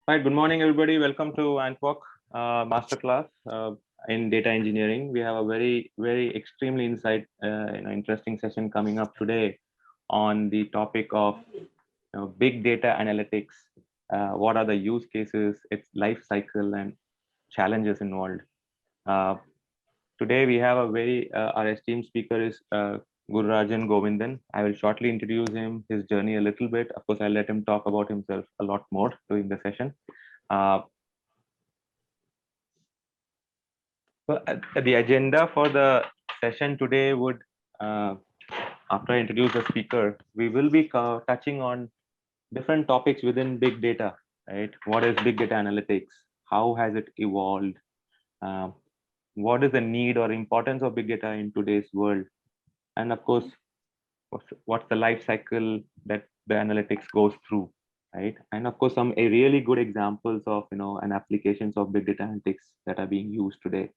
Right, good morning, everybody. Welcome to Antwork Masterclass in data engineering. We have a very extremely interesting session coming up today on the topic of big data analytics. What are the use cases, its life cycle, and challenges involved. Today we have our esteemed speaker is Gururajan Govindan. I will shortly introduce him, his journey a little bit. Of course, I'll let him talk about himself a lot more during the session. So the agenda for the session today would, after I introduce the speaker, we will be touching on different topics within big data, right? What is big data analytics? How has it evolved? What is the need or importance of big data in today's world? And of course, what's the life cycle that the analytics goes through, right? And of course, some really good examples of and applications of big data analytics that are being used today.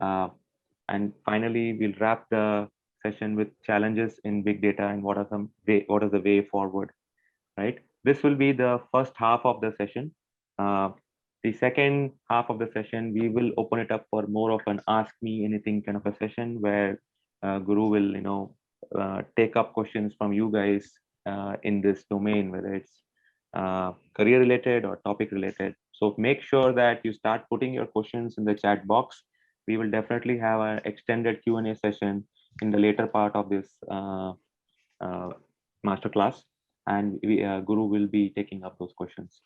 And finally, we'll wrap the session with challenges in big data and what is the way forward, right? This will be the first half of the session. The second half of the session, we will open it up for more of an ask me anything kind of a session where Guru will take up questions from you guys in this domain, whether it's career related or topic related. So make sure that you start putting your questions in the chat box. We will definitely have an extended Q&A session in the later part of this masterclass, and Guru will be taking up those questions.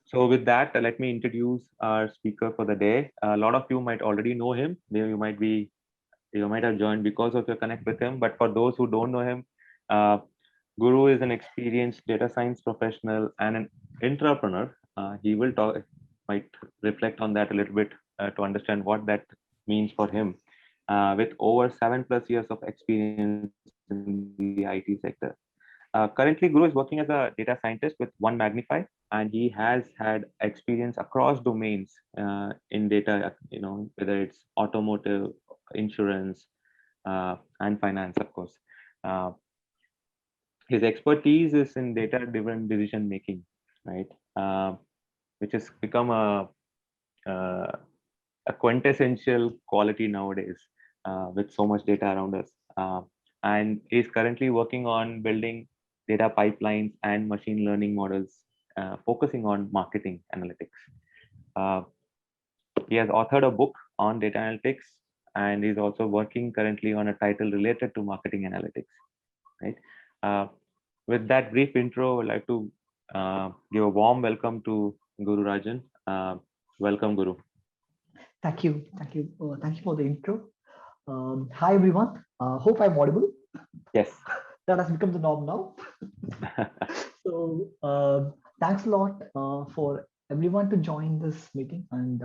So with that, let me introduce our speaker for the day. A lot of you might already know him. You might have joined because of your connect with him, but for those who don't know him, Guru is an experienced data science professional and an entrepreneur. He will might reflect on that a little bit to understand what that means for him. With over 7+ years of experience in the IT sector. Currently, Guru is working as a data scientist with One Magnify, and he has had experience across domains in data, whether it's automotive, insurance, and finance, of course. His expertise is in data-driven decision making, right? Which has become a quintessential quality nowadays with so much data around us. And is currently working on building data pipelines and machine learning models, focusing on marketing analytics. He has authored a book on data analytics, and is also working currently on a title related to marketing analytics, right? With that brief intro, I'd like to give a warm welcome to Guru Rajan. Welcome, Guru. Thank you for the intro. Hi everyone. Hope I'm audible. Yes. That has become the norm now. So thanks a lot for everyone to join this meeting, and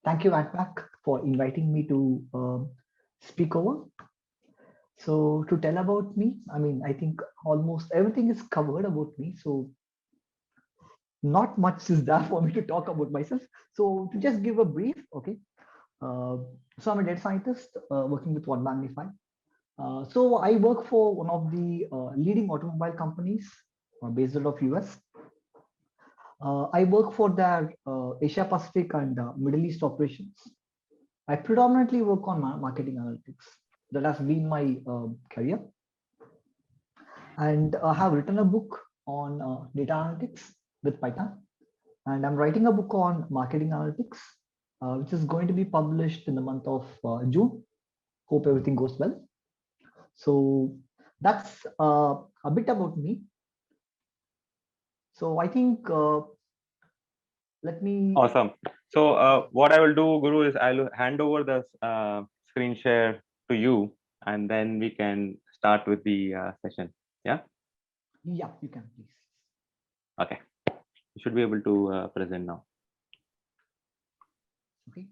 thank you Antwork for inviting me to speak over. So to tell about me, I think almost everything is covered about me. So not much is there for me to talk about myself. So to just give a brief, okay. So I'm a data scientist working with One Magnify. So I work for one of the leading automobile companies based out of US. I work for their Asia Pacific and Middle East operations. I predominantly work on marketing analytics. That has been my career. And I have written a book on data analytics with Python. And I'm writing a book on marketing analytics, which is going to be published in the month of June. Hope everything goes well. So that's a bit about me. So I think let me. Awesome. So what I will do, Guru, is I'll hand over the screen share to you, and then we can start with the session. Yeah. Yeah, you can please. Okay. You should be able to present now. Okay.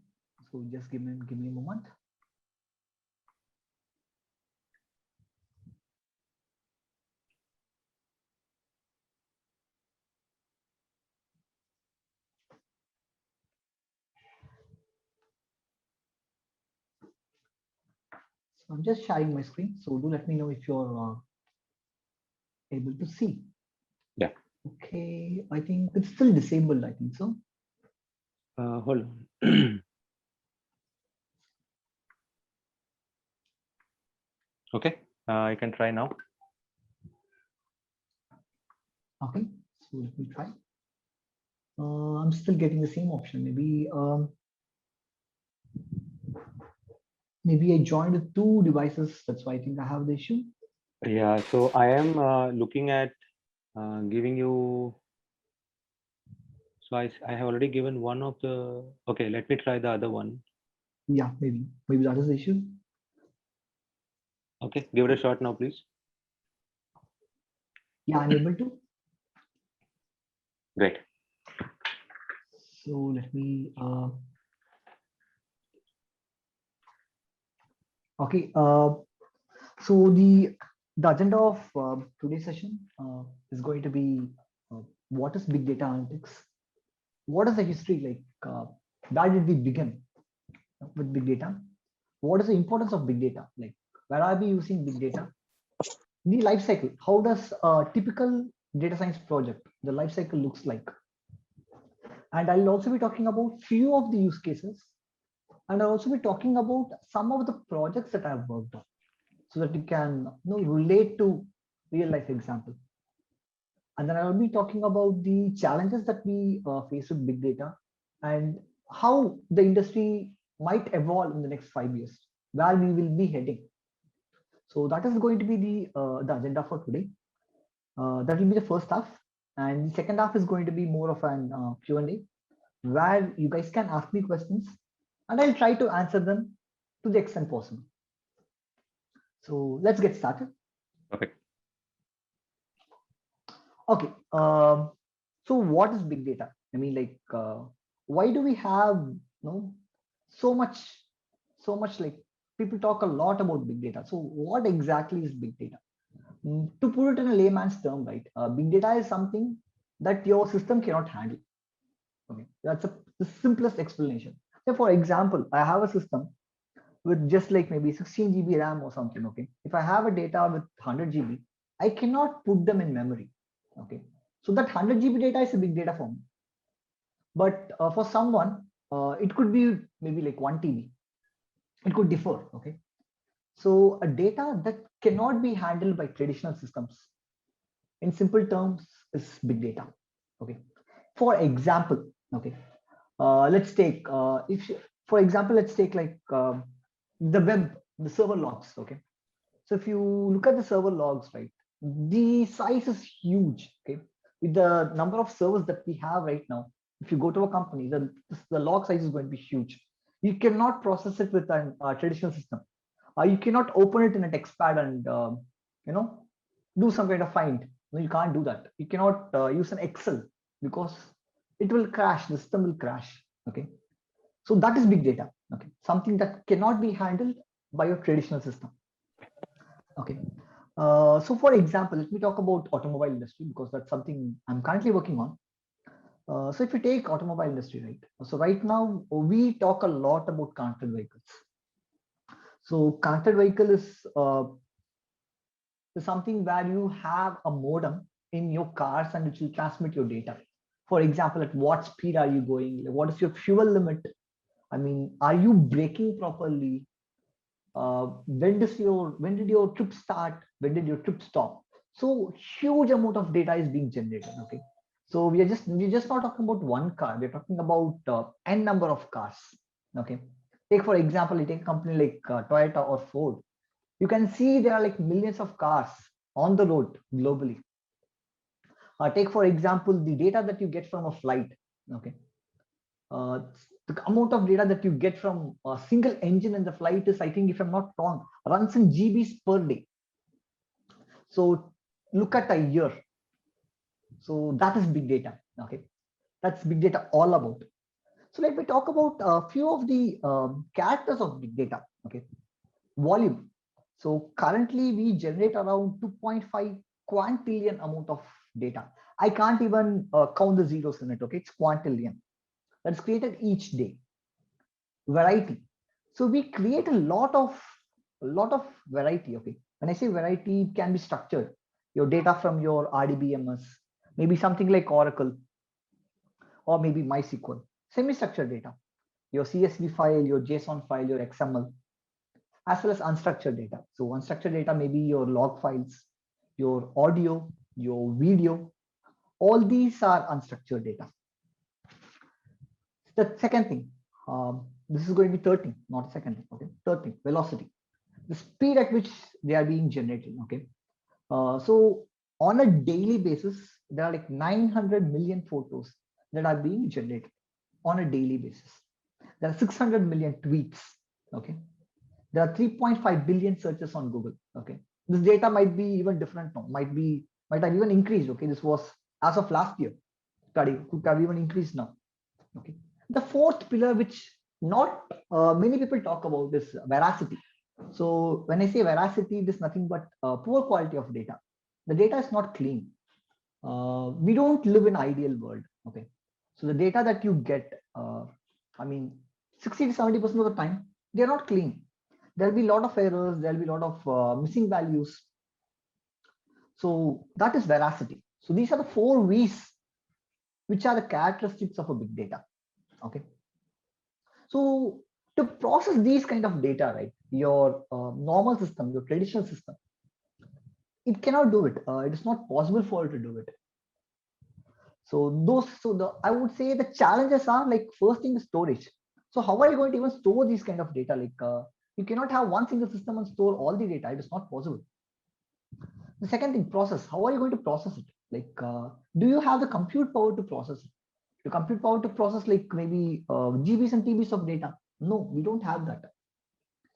So just give me a moment. So I'm just sharing my screen. So do let me know if you're able to see. Yeah. Okay, I think it's still disabled, I think so. Hold on. Okay, I can try now. Okay, so let me try. I'm still getting the same option. Maybe I joined with two devices. That's why I think I have the issue. Yeah, so I am looking at giving you. So I have already given one of the. Okay, let me try the other one. Yeah, maybe that is the issue. Okay, give it a shot now, please. Yeah, I'm able to. Great. So let me. Okay. So the agenda of today's session is going to be what is big data analytics? What is the history like? Where did we begin with big data? What is the importance of big data? Like, where are we using big data? The life cycle. How does a typical data science project, the life cycle looks like? And I'll also be talking about few of the use cases, and I'll also be talking about some of the projects that I've worked on, so that you can relate to real life example. And then I'll be talking about the challenges that we face with big data and how the industry might evolve in the next 5 years, where we will be heading. So that is going to be the agenda for today. That will be the first half, and the second half is going to be more of an Q&A, where you guys can ask me questions, and I'll try to answer them to the extent possible. So let's get started. Perfect. Okay. So what is big data? I mean, like, why do we have so much, like people talk a lot about big data. So what exactly is big data? To put it in a layman's term, right? Big data is something that your system cannot handle. Okay, that's the simplest explanation. So, for example, I have a system with just like maybe 16 GB RAM or something. Okay, if I have a data with 100 GB, I cannot put them in memory. Okay, so that 100 GB data is a big data for me. But for someone, it could be maybe like 1 TB. It could differ. Okay, so a data that cannot be handled by traditional systems, in simple terms, is big data. Okay, for example, okay, let's take for example, let's take like the web, the server logs. Okay, so if you look at the server logs, right, the size is huge. Okay, with the number of servers that we have right now, if you go to a company, the log size is going to be huge. You cannot process it with a traditional system. You cannot open it in a text pad and you know do some kind of find. No, you can't do that. You cannot use an Excel, because it will crash. The system will crash. Okay, so that is big data. Okay, something that cannot be handled by your traditional system. Okay, so for example, let me talk about automobile industry, because that's something I'm currently working on. So if you take automobile industry, right? So right now we talk a lot about connected vehicles. So connected vehicle is something where you have a modem in your cars and it will transmit your data. For example, at what speed are you going? What is your fuel limit? I mean, are you braking properly? When did your trip start? When did your trip stop? So huge amount of data is being generated. Okay, so we're just not talking about one car. We're talking about n number of cars. Okay, take for example, you take a company like Toyota or Ford. You can see there are like millions of cars on the road globally. Take for example the data that you get from a flight. Okay, uh, the amount of data that you get from a single engine in the flight is, I think, if I'm not wrong, runs in GBs per day. So look at a year. So that is big data. Okay, that's big data all about. So let me talk about a few of the characters of big data. Okay, volume. So currently we generate around 2.5 quintillion amount of data. I can't even count the zeros in it. Okay, it's quintillion. That's created each day. Variety. So we create a lot of variety. Okay, when I say variety, it can be structured. Your data from your RDBMS, maybe something like Oracle, or maybe MySQL. Semi-structured data, your CSV file, your JSON file, your XML, as well as unstructured data. So unstructured data may be your log files, your audio, your video. All these are unstructured data. The second thing, this is going to be third thing, not the second thing. Okay, third thing, velocity, the speed at which they are being generated. Okay, so on a daily basis, there are like 900 million photos that are being generated on a daily basis. There are 600 million tweets. Okay, there are 3.5 billion searches on Google. Okay, this data might be even different now. Might have even increased. Okay, this was as of last year. Could have even increased now. Okay, the fourth pillar, which not many people talk about, is veracity. So when I say veracity, it is nothing but poor quality of data. The data is not clean. We don't live in ideal world. Okay, so the data that you get, I mean, 60 to 70% of the time, they're not clean. There'll be a lot of errors. There'll be a lot of missing values. So that is veracity. So these are the 4 V's, which are the characteristics of a big data. Okay. So to process these kind of data, right, your normal system, your traditional system, it cannot do it. It is not possible for it to do it. So I would say the challenges are like, first thing is storage. So how are you going to even store these kind of data? Like you cannot have one single system and store all the data. It is not possible. The second thing, process. How are you going to process it? Like, do you have the compute power to process it? The compute power to process like maybe GBs and TBs of data? No, we don't have that.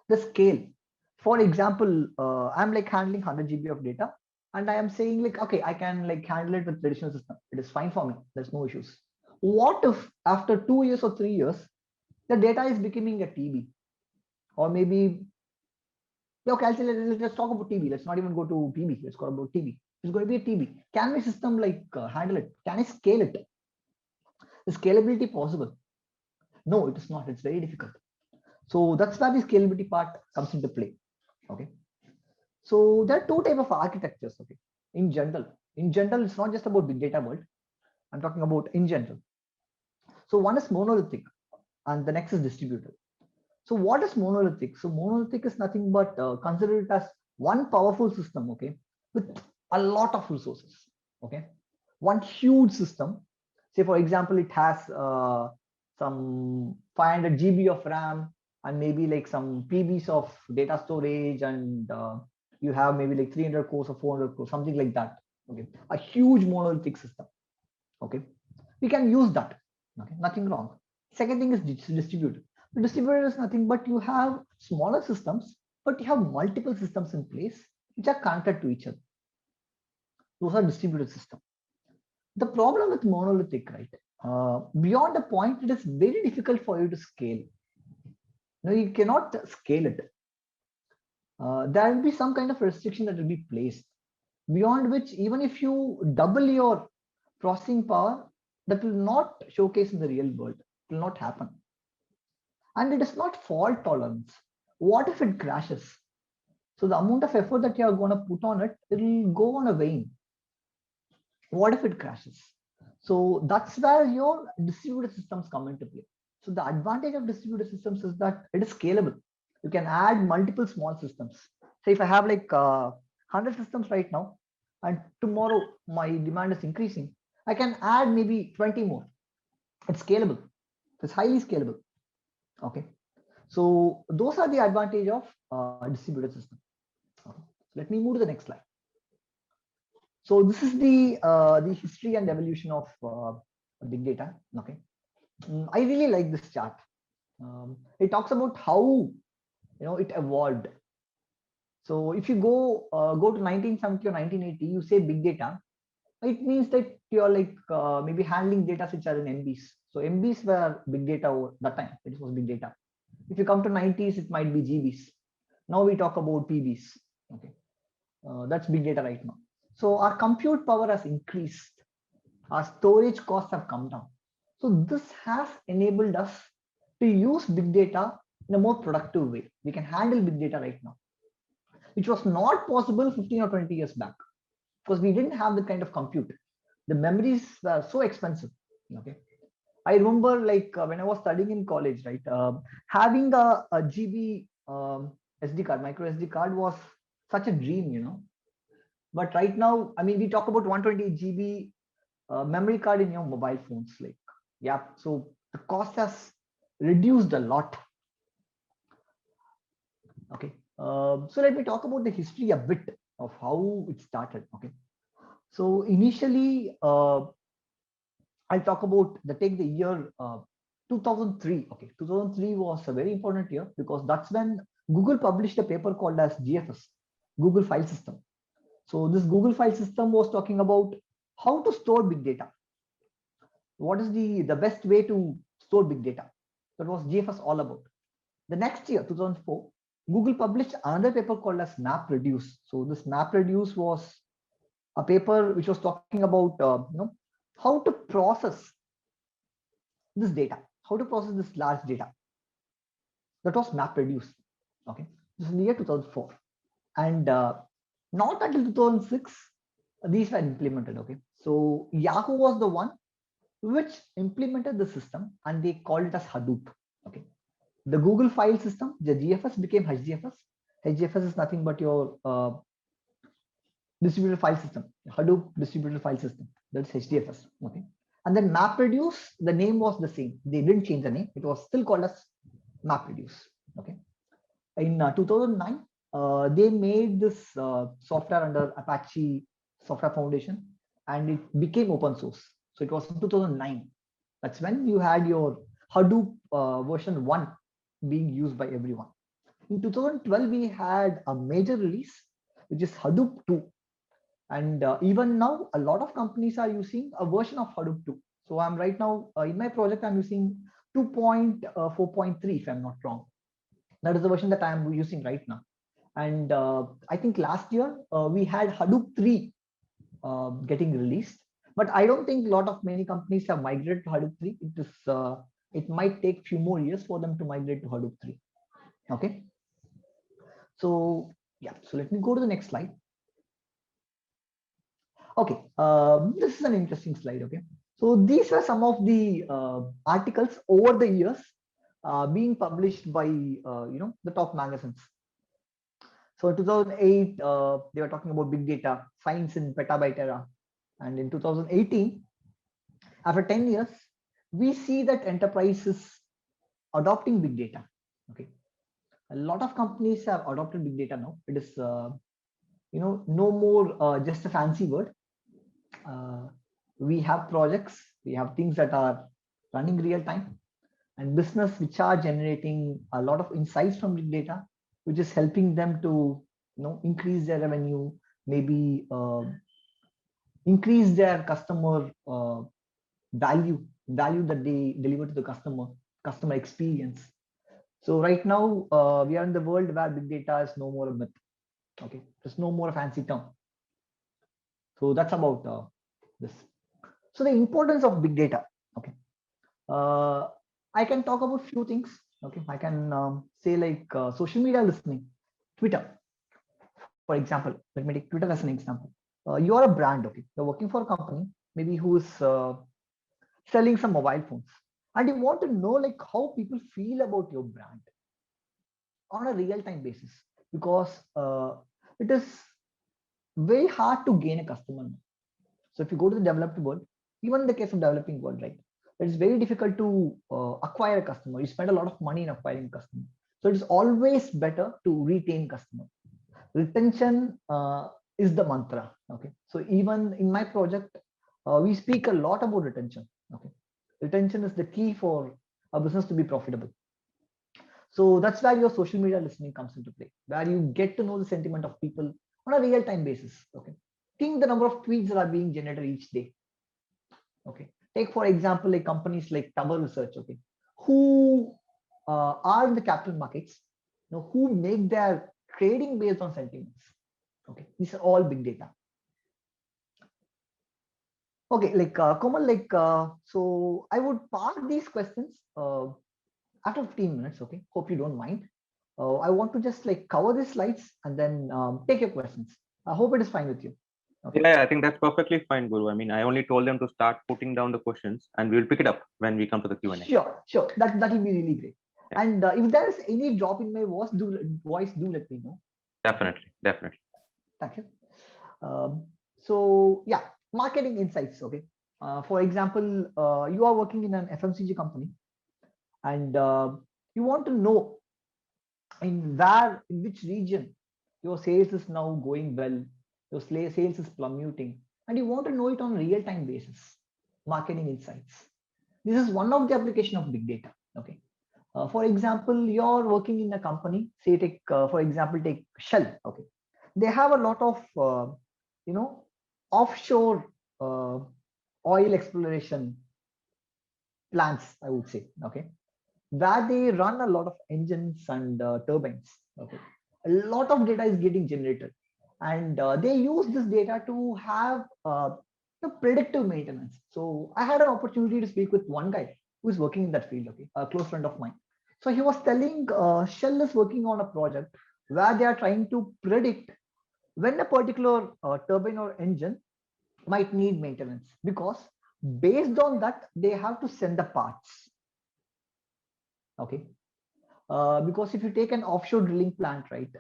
The scale. For example, I'm like handling 100 GB of data, and I am saying like, okay, I can like handle it with traditional system. It is fine for me. There's no issues. What if after 2 years or 3 years, the data is becoming a TB, or maybe, okay, I'll say let's talk about TB. Let's not even go to PB. Let's talk about TB. It's going to be a TB. Can my system like handle it? Can I scale it? Is scalability possible? No, it is not. It's very difficult. So that's where the scalability part comes into play. Okay. So there are 2 types of architectures. Okay. In general, it's not just about big data world. I'm talking about in general. So one is monolithic, and the next is distributed. So what is monolithic? So monolithic is nothing but consider it as one powerful system. Okay, with a lot of resources. Okay, one huge system. Say for example, it has some 500 GB of RAM, and maybe like some PBs of data storage, and you have maybe like 300 cores or 400 cores, something like that. Okay, a huge monolithic system. Okay, we can use that. Okay, nothing wrong. Second thing is distributed. Distributed is nothing but you have smaller systems, but you have multiple systems in place which are connected to each other. Those are distributed systems. The problem with monolithic, right? Beyond a point, it is very difficult for you to scale. No, you cannot scale it. There will be some kind of restriction that will be placed, beyond which even if you double your processing power, that will not showcase in the real world. It will not happen. And it is not fault tolerance. What if it crashes? So the amount of effort that you are going to put on it, it will go on a wane. What if it crashes? So that's where your distributed systems come into play. So the advantage of distributed systems is that it is scalable. You can add multiple small systems. So if I have like 100 systems right now, and tomorrow my demand is increasing, I can add maybe 20 more. It's scalable. It's highly scalable. Okay. So those are the advantage of distributed system. Okay. So let me move to the next slide. So this is the history and evolution of big data. Okay, I really like this chart. It talks about how it evolved. So if you go to 1970 or 1980, you say big data, it means that you're like maybe handling data which are in MBs. So MBs were big data over that time. It was big data. If you come to 90s, it might be GBs. Now we talk about PBs. Okay, that's big data right now. So our compute power has increased. Our storage costs have come down. So this has enabled us to use big data in a more productive way. We can handle big data right now, which was not possible 15 or 20 years back, because we didn't have the kind of compute. the memories were so expensive. Okay, I remember like when I was studying in college, right? Having a GB SD card, micro SD card was such a dream, But right now, I mean, we talk about 128 GB memory card in your mobile phones. Like, yeah, so the cost has reduced a lot. Okay, so let me talk about the history a bit of how it started. Okay, so initially, I'll talk about take the year 2003. Okay, 2003 was a very important year because that's when Google published a paper called as GFS, Google File System. So this Google File System was talking about how to store big data. What is the best way to store big data? That was GFS all about. The next year, 2004, Google published another paper called as MapReduce. So this MapReduce was a paper which was talking about how to process this data, how to process this large data. That was MapReduce. Okay, this is in the year 2004, and not until 2006 these were implemented. Okay, so Yahoo was the one which implemented the system, and they called it as Hadoop. Okay, the Google file system, the GFS became HDFS. HDFS is nothing but your distributed file system, Hadoop distributed file system. That's HDFS. Okay, and then MapReduce, the name was the same. They didn't change the name. It was still called as MapReduce. Okay, in 2009, they made this software under Apache Software Foundation, and it became open source. So it was in 2009. That's when you had your Hadoop version 1 being used by everyone. In 2012, we had a major release, which is Hadoop 2. And even now, a lot of companies are using a version of Hadoop 2. So I'm right now in my project, I'm using 2.4.3, if I'm not wrong. That is the version that I'm using right now. And I think last year we had Hadoop 3 getting released, but I don't think a lot of many companies have migrated to Hadoop 3. It might take few more years for them to migrate to Hadoop 3. Okay. So yeah, so let me go to the next slide. Okay, this is an interesting slide. Okay, so these were some of the articles over the years being published by the top magazines. So in 2008, they were talking about big data, science in petabyte era, and in 2018, after 10 years, we see that enterprises adopting big data. Okay, a lot of companies have adopted big data now. It is no more just a fancy word. We have projects, we have things that are running real time, and business which are generating a lot of insights from big data, which is helping them to increase their revenue, maybe increase their customer value that they deliver to the customer experience. So right now we are in the world where big data is no more a myth. Okay, there's no more a fancy term. So that's about this. So the importance of big data. Okay, I can talk about few things. Okay, I can say like social media listening, Twitter, for example. Let me take Twitter as an example. You are a brand. Okay, you're working for a company, maybe who is selling some mobile phones, and you want to know like how people feel about your brand on a real-time basis, because it is very hard to gain a customer. So if you go to the developed world, even in the case of developing world, right, it's very difficult to acquire a customer. You spend a lot of money in acquiring a customer. So it is always better to retain customer. Retention is the mantra. Okay, so even in my project, we speak a lot about retention. Okay, retention is the key for a business to be profitable. So that's where your social media listening comes into play, where you get to know the sentiment of people on a real-time basis. Okay, think the number of tweets that are being generated each day. Okay, take for example like companies like Tower Research. Okay, who are in the capital markets, who make their trading based on sentiments. Okay, these are all big data. Okay, like Komal, like so I would park these questions after 15 minutes. Okay, hope you don't mind. I want to just like cover the slides and then take your questions. I hope it is fine with you. Okay. Yeah, I think that's perfectly fine, Guru. I mean, I only told them to start putting down the questions, and we'll pick it up when we come to the Q&A. Sure. That will be really great. Yeah. And if there is any drop in my voice, do let me know. Definitely. Thank you. So yeah, marketing insights. Okay. For example, you are working in an FMCG company, and you want to know in which region your sales is now going well, your sales is plummeting, and you want to know it on a real-time basis. Marketing insights. This is one of the application of big data. Okay. For example, you're working in a company. Say, for example, take Shell. Okay, they have a lot of offshore oil exploration plants, I would say. Okay, where they run a lot of engines and turbines. Okay, a lot of data is getting generated, and they use this data to have the predictive maintenance. So I had an opportunity to speak with one guy who is working in that field. Okay, a close friend of mine. So he was telling Shell is working on a project where they are trying to predict when a particular turbine or engine might need maintenance, because based on that they have to send the parts. Okay, because if you take an offshore drilling plant, right,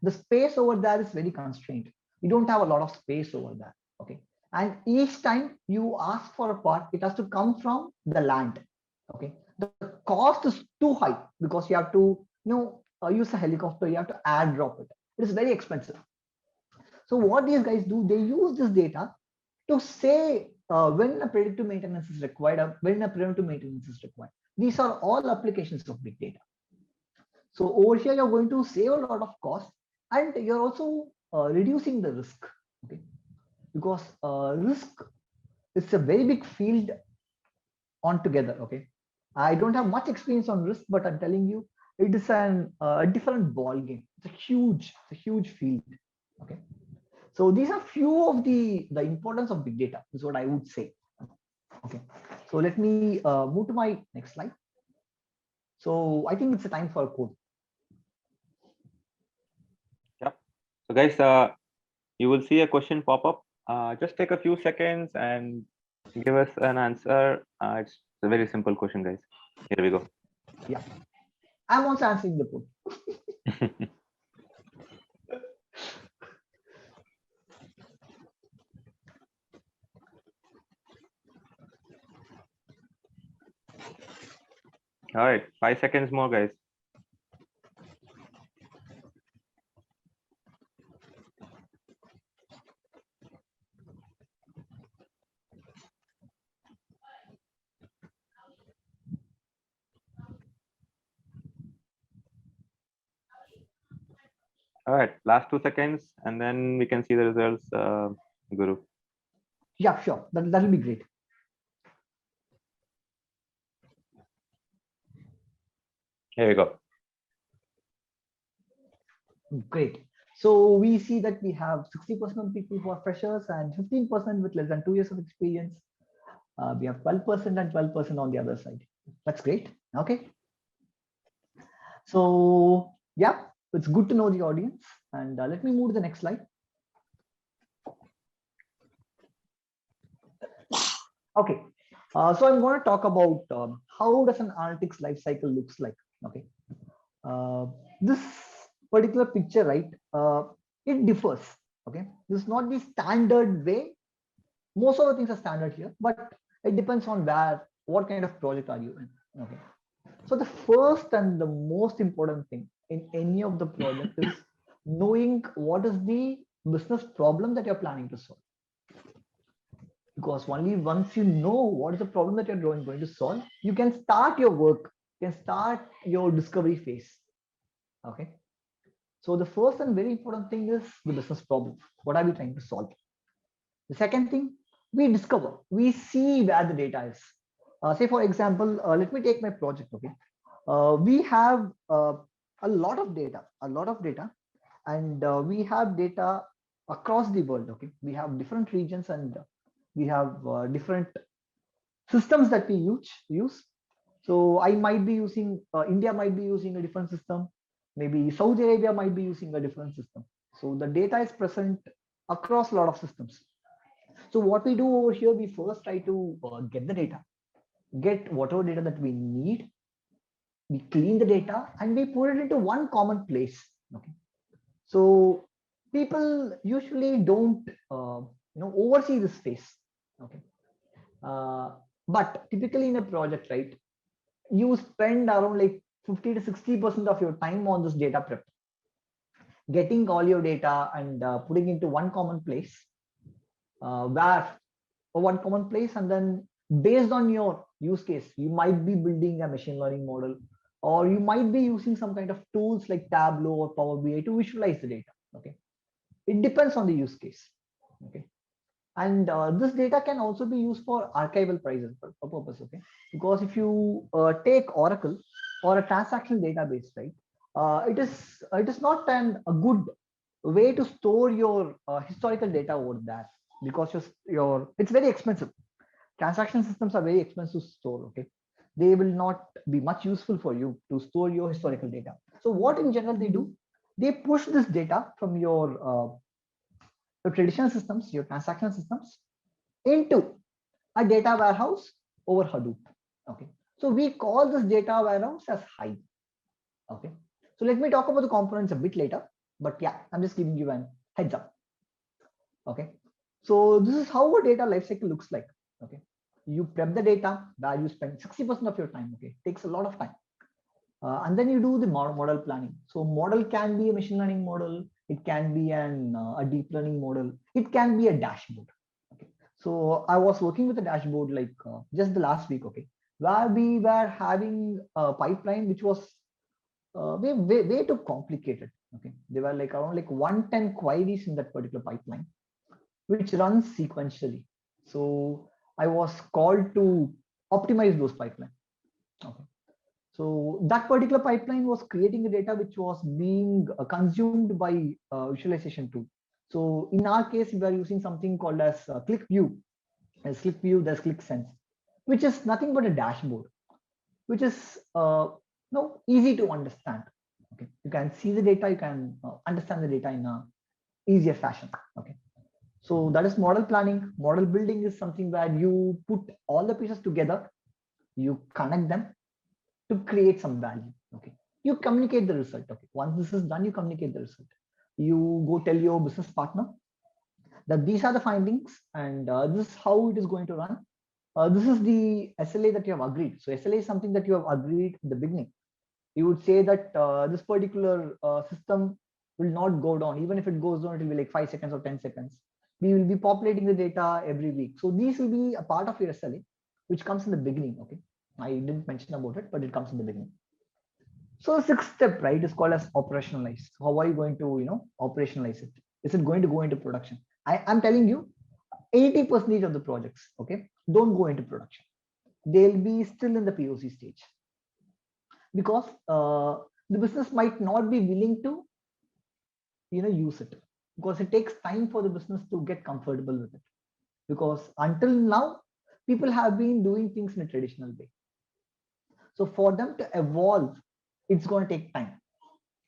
the space over there is very constrained. You don't have a lot of space over there. Okay, and each time you ask for a part, it has to come from the land. Okay, the cost is too high because you have to use a helicopter, you have to add drop it. It is very expensive. So what these guys do, they use this data to say when a predictive maintenance is required or when a preventive maintenance is required. These are all applications of big data. So over here, you're going to save a lot of cost, and you're also reducing the risk. Okay, because risk is a very big field altogether. Okay, I don't have much experience on risk, but I'm telling you, it is a different ball game. It's a huge field. Okay, so these are few of the importance of big data is what I would say. Okay, so let me move to my next slide. So I think it's a time for a code. Yep. So guys, you will see a question pop up. Just take a few seconds and give us an answer. It's a very simple question, guys. Here we go. Yeah, I'm also answering the code. All right, 5 seconds more, guys. All right, last 2 seconds, and then we can see the results, Guru. Yeah, sure. That will be great. Here we go. Great. So we see that we have 60% of people who are freshers and 15% with less than 2 years of experience. We have 12% and 12% on the other side. That's great. Okay. So yeah, it's good to know the audience. And let me move to the next slide. Okay. So I'm going to talk about how does an analytics life cycle looks like. Okay. This particular picture, right? It differs. Okay. This is not the standard way. Most of the things are standard here, but it depends on what kind of project are you in. Okay. So the first and the most important thing in any of the project is knowing what is the business problem that you're planning to solve. Because only once you know what is the problem that you're going to solve, you can start your work, you can start your discovery phase. Okay. So the first and very important thing is the business problem. What are we trying to solve? The second thing, we discover, we see where the data is. Say for example, let me take my project. Okay, we have a lot of data, and we have data across the world. Okay, we have different regions and we have different systems that we use. So I might be using India might be using a different system. Maybe Saudi Arabia might be using a different system. So the data is present across a lot of systems. So what we do over here, we first try to get the data, get whatever data that we need, we clean the data, and we put it into one common place. Okay. So people usually don't oversee this phase. Okay. But typically in a project, right, you spend around like 50 to 60% of your time on this data prep, getting all your data and putting into one common place, where one common place, and then based on your use case, you might be building a machine learning model, or you might be using some kind of tools like Tableau or Power BI to visualize the data. Okay, it depends on the use case. Okay, and this data can also be used for archival purpose. Okay, because if you take Oracle or a transactional database, right, it is not a good way to store your historical data over there, because your it's very expensive. Transaction systems are very expensive to store. Okay, they will not be much useful for you to store your historical data. So what in general they do, they push this data from your traditional systems, your transactional systems, into a data warehouse over Hadoop. Okay, so we call this data warehouse as Hive. Okay, so let me talk about the components a bit later, but yeah, I'm just giving you an heads up. Okay, so this is how a data lifecycle looks like. Okay, you prep the data where you spend 60% of your time. Okay, it takes a lot of time. And then you do the model planning. So model can be a machine learning model, it can be a deep learning model, it can be a dashboard. Okay, so I was working with a dashboard like just the last week. Okay, where we were having a pipeline which was way too complicated. Okay, there were like around like 110 queries in that particular pipeline, which runs sequentially. So I was called to optimize those pipelines. Okay, so that particular pipeline was creating a data which was being consumed by visualization tool. So in our case, we are using something called as ClickView. As ClickView, there's ClickSense, which is nothing but a dashboard, which is easy to understand. Okay, you can see the data, you can understand the data in a easier fashion. Okay, so that is model planning. Model building is something where you put all the pieces together, you connect them to create some value. Okay, you communicate the result. Okay, once this is done, you communicate the result. You go tell your business partner that these are the findings, and this is how it is going to run. This is the SLA that you have agreed. So SLA is something that you have agreed in the beginning. You would say that this particular system will not go down. Even if it goes down, it will be like 5 seconds or 10 seconds. We will be populating the data every week. So these will be a part of your SLA, which comes in the beginning. Okay, I didn't mention about it, but it comes in the beginning. So the sixth step, right, is called as operationalize. How are you going to, operationalize it? Is it going to go into production? I'm telling you, 80% of the projects, okay, don't go into production. They'll be still in the POC stage, because the business might not be willing to, use it, because it takes time for the business to get comfortable with it. Because until now, people have been doing things in a traditional way. So for them to evolve, it's going to take time.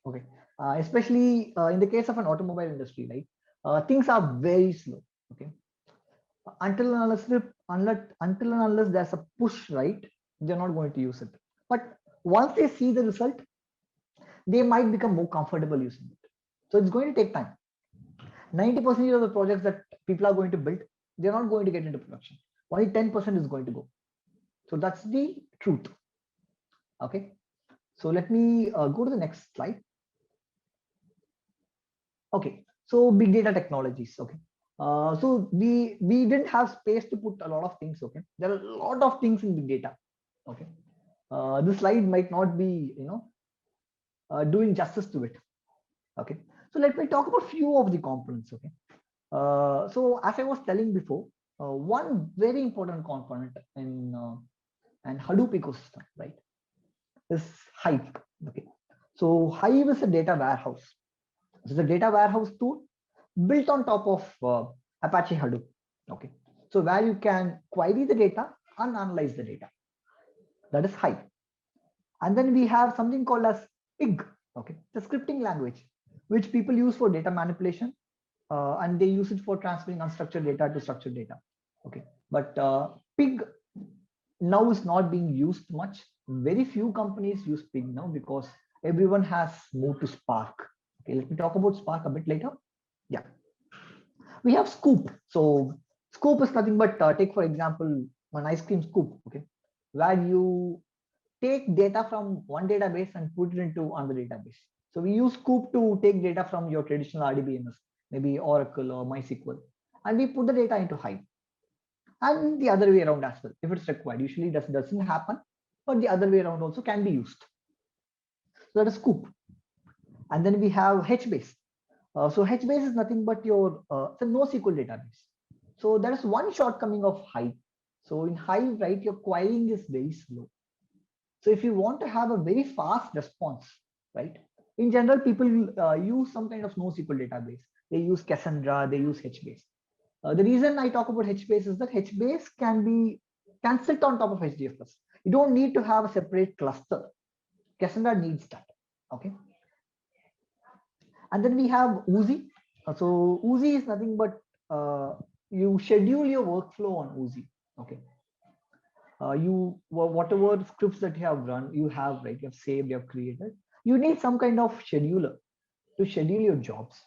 Okay, especially in the case of an automobile industry, right? Things are very slow. Okay, until and unless there's a push, right, they're not going to use it. But once they see the result, they might become more comfortable using it. So it's going to take time. 90% of the projects that people are going to build, they're not going to get into production. Only 10% is going to go. So that's the truth. Okay, so let me go to the next slide. Okay, so big data technologies. Okay, so we didn't have space to put a lot of things. Okay, there are a lot of things in big data. Okay, this slide might not be doing justice to it. Okay, so let me talk about few of the components. Okay, so as I was telling before, one very important component in an Hadoop ecosystem, right, is Hive. Okay, so Hive is a data warehouse. It's a data warehouse tool built on top of Apache Hadoop. Okay, so where you can query the data and analyze the data. That is Hive. And then we have something called as Pig. Okay, the scripting language which people use for data manipulation and they use it for transferring unstructured data to structured data. Okay, but Pig now is not being used much. Very few companies use Pig now because everyone has moved to Spark. Okay, let me talk about Spark a bit later. Yeah, we have Scoop. So Scoop is nothing but take for example an ice cream scoop. Okay, where you take data from one database and put it into another database. So we use Scoop to take data from your traditional RDBMS, maybe Oracle or MySQL, and we put the data into Hive. And the other way around as well, if it's required. Usually doesn't happen, but the other way around also can be used. So that is Scoop. And then we have HBase. So HBase is nothing but your it's a NoSQL database. So that is one shortcoming of Hive. So in Hive, right, your querying is very slow. So if you want to have a very fast response, right, in general, people use some kind of NoSQL database. They use Cassandra, they use HBase. The reason I talk about HBase is that HBase can sit on top of HDFS. You don't need to have a separate cluster. Cassandra needs that. Okay. And then we have Oozie. So Oozie is nothing but you schedule your workflow on Oozie. Okay. You whatever scripts that you have run, you have right, you have saved, you have created. You need some kind of scheduler to schedule your jobs.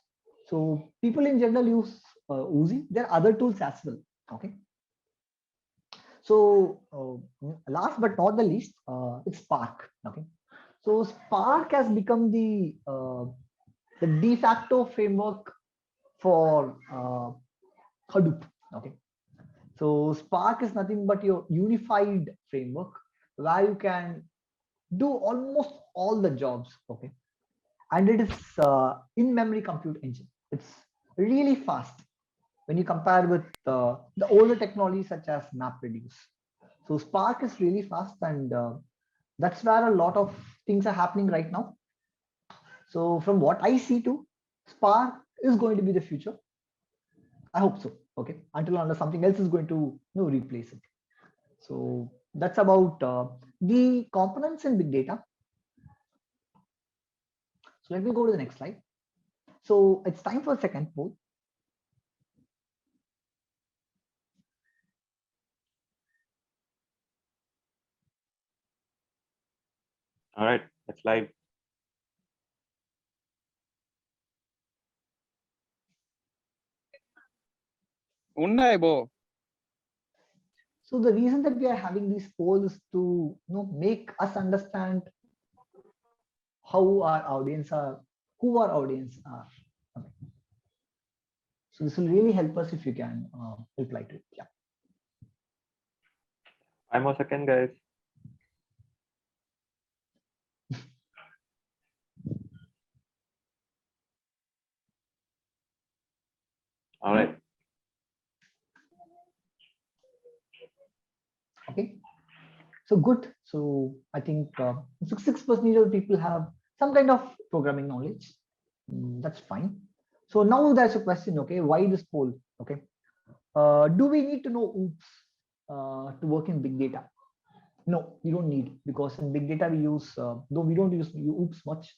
So people in general use Oozie. There are other tools as well. Okay. So last but not the least, it's Spark. Okay. So Spark has become the de facto framework for Hadoop. Okay. So Spark is nothing but your unified framework where you can do almost all the jobs. Okay. And it is in-memory compute engine. It's really fast when you compare with the older technologies such as MapReduce. So Spark is really fast, and that's where a lot of things are happening right now. So from what I see too, Spark is going to be the future. I hope so. Okay, until something else is going to replace it. So that's about the components in big data. So let me go to the next slide. So it's time for a second poll. All right, that's live. So the reason that we are having these polls is to make us understand how our audience are, who our audience are. Okay. So this will really help us if you can reply to it. Yeah. 5 more seconds, guys. All right. Okay. So good. So I think 6% of people have some kind of programming knowledge. That's fine. So now there's a question. Okay, why this poll? Okay, do we need to know OOPS to work in big data? No, you don't need, because in big data we use though we don't use OOPS much.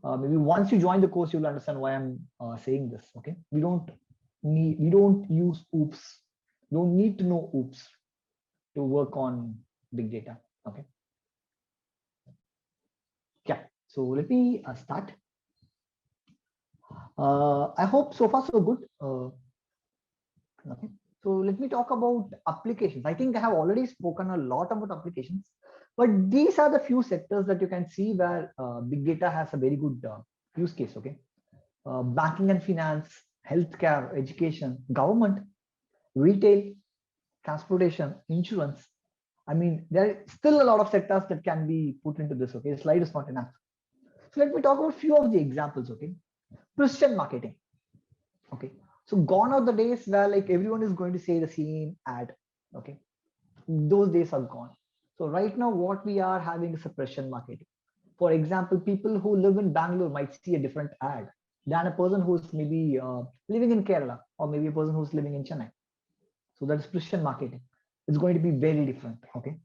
Maybe once you join the course, you'll understand why I'm saying this. Okay, we don't use OOPS. You don't need to know OOPS to work on big data. Okay. Yeah. So let me start. I hope so far so good. Okay. So let me talk about applications. I think I have already spoken a lot about applications, but these are the few sectors that you can see where big data has a very good use case. Okay. Banking and finance, healthcare, education, government, retail, transportation, insurance. I mean, there are still a lot of sectors that can be put into this. Okay. The slide is not enough. So let me talk about a few of the examples. Okay. Precision marketing. Okay. So gone are the days where like everyone is going to say the same ad. Okay. Those days are gone. So right now what we are having is a precision marketing. For example, people who live in Bangalore might see a different ad than a person who's maybe living in Kerala, or maybe a person who's living in Chennai. So that's precision marketing. It's going to be very different. Okay.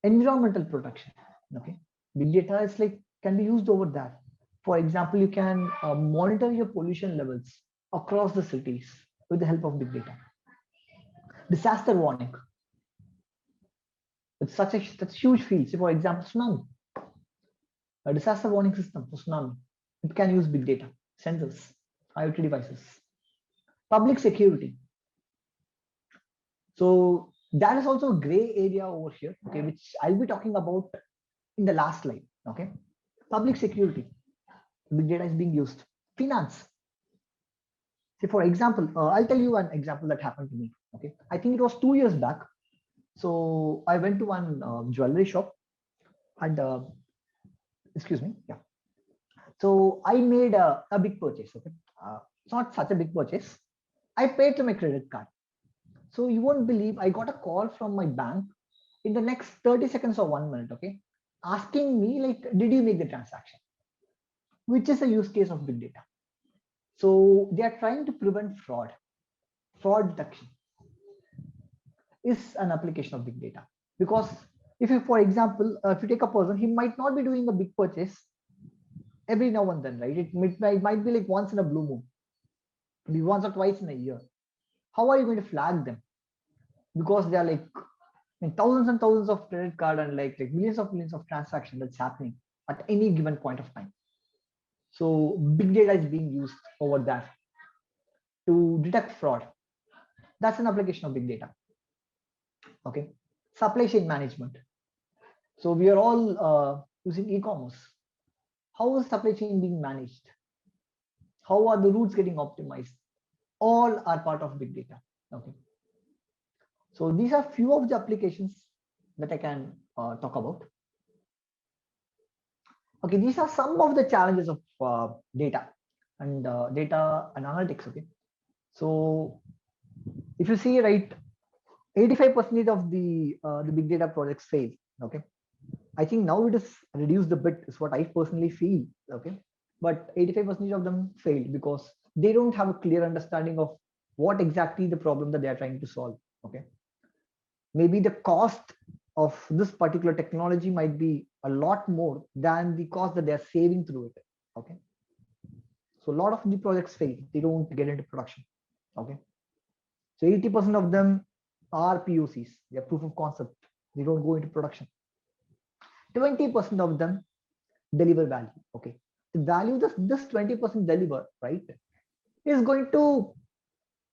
Environmental protection. Okay. Big data is like can be used over that. For example, you can monitor your pollution levels across the cities with the help of big data. Disaster warning. It's such a huge field. So for example, tsunami, a disaster warning system for tsunami. It can use big data, sensors, IoT devices. Public security. So that is also a gray area over here, okay, which I'll be talking about in the last slide. Okay, public security, big data is being used. Finance. Say for example, I'll tell you an example that happened to me. Okay, I think it was 2 years back. So I went to one jewelry shop, and excuse me, yeah. So I made a big purchase. Okay, it's not such a big purchase. I paid to my credit card. So you won't believe I got a call from my bank in the next 30 seconds or 1 minute, okay, asking me like, did you make the transaction? Which is a use case of big data. So they are trying to prevent fraud. Fraud detection is an application of big data, because if you, for example, if you take a person, he might not be doing a big purchase every now and then, right? It might be like once in a blue moon, maybe once or twice in a year. How are you going to flag them? Because they are like in thousands and thousands of credit card and like millions of transactions that's happening at any given point of time. So big data is being used over there to detect fraud. That's an application of big data. Okay, supply chain management. So we are all using e-commerce. How is supply chain being managed? How are the routes getting optimized? All are part of big data. Okay, so these are few of the applications that I can talk about. Okay, these are some of the challenges of data and data and analytics. Okay, so if you see, right, 85% of the big data projects fail. Okay, I think now it is reduced a bit, is what I personally feel. Okay, but 85% of them fail because they don't have a clear understanding of what exactly the problem that they are trying to solve. Okay, maybe the cost of this particular technology might be a lot more than the cost that they are saving through it. Okay, so a lot of the projects fail, they don't get into production. Okay, so 80% of them are POCs, they're proof of concept, they don't go into production. 20% of them deliver value. Okay, the value this 20% deliver, right, is going to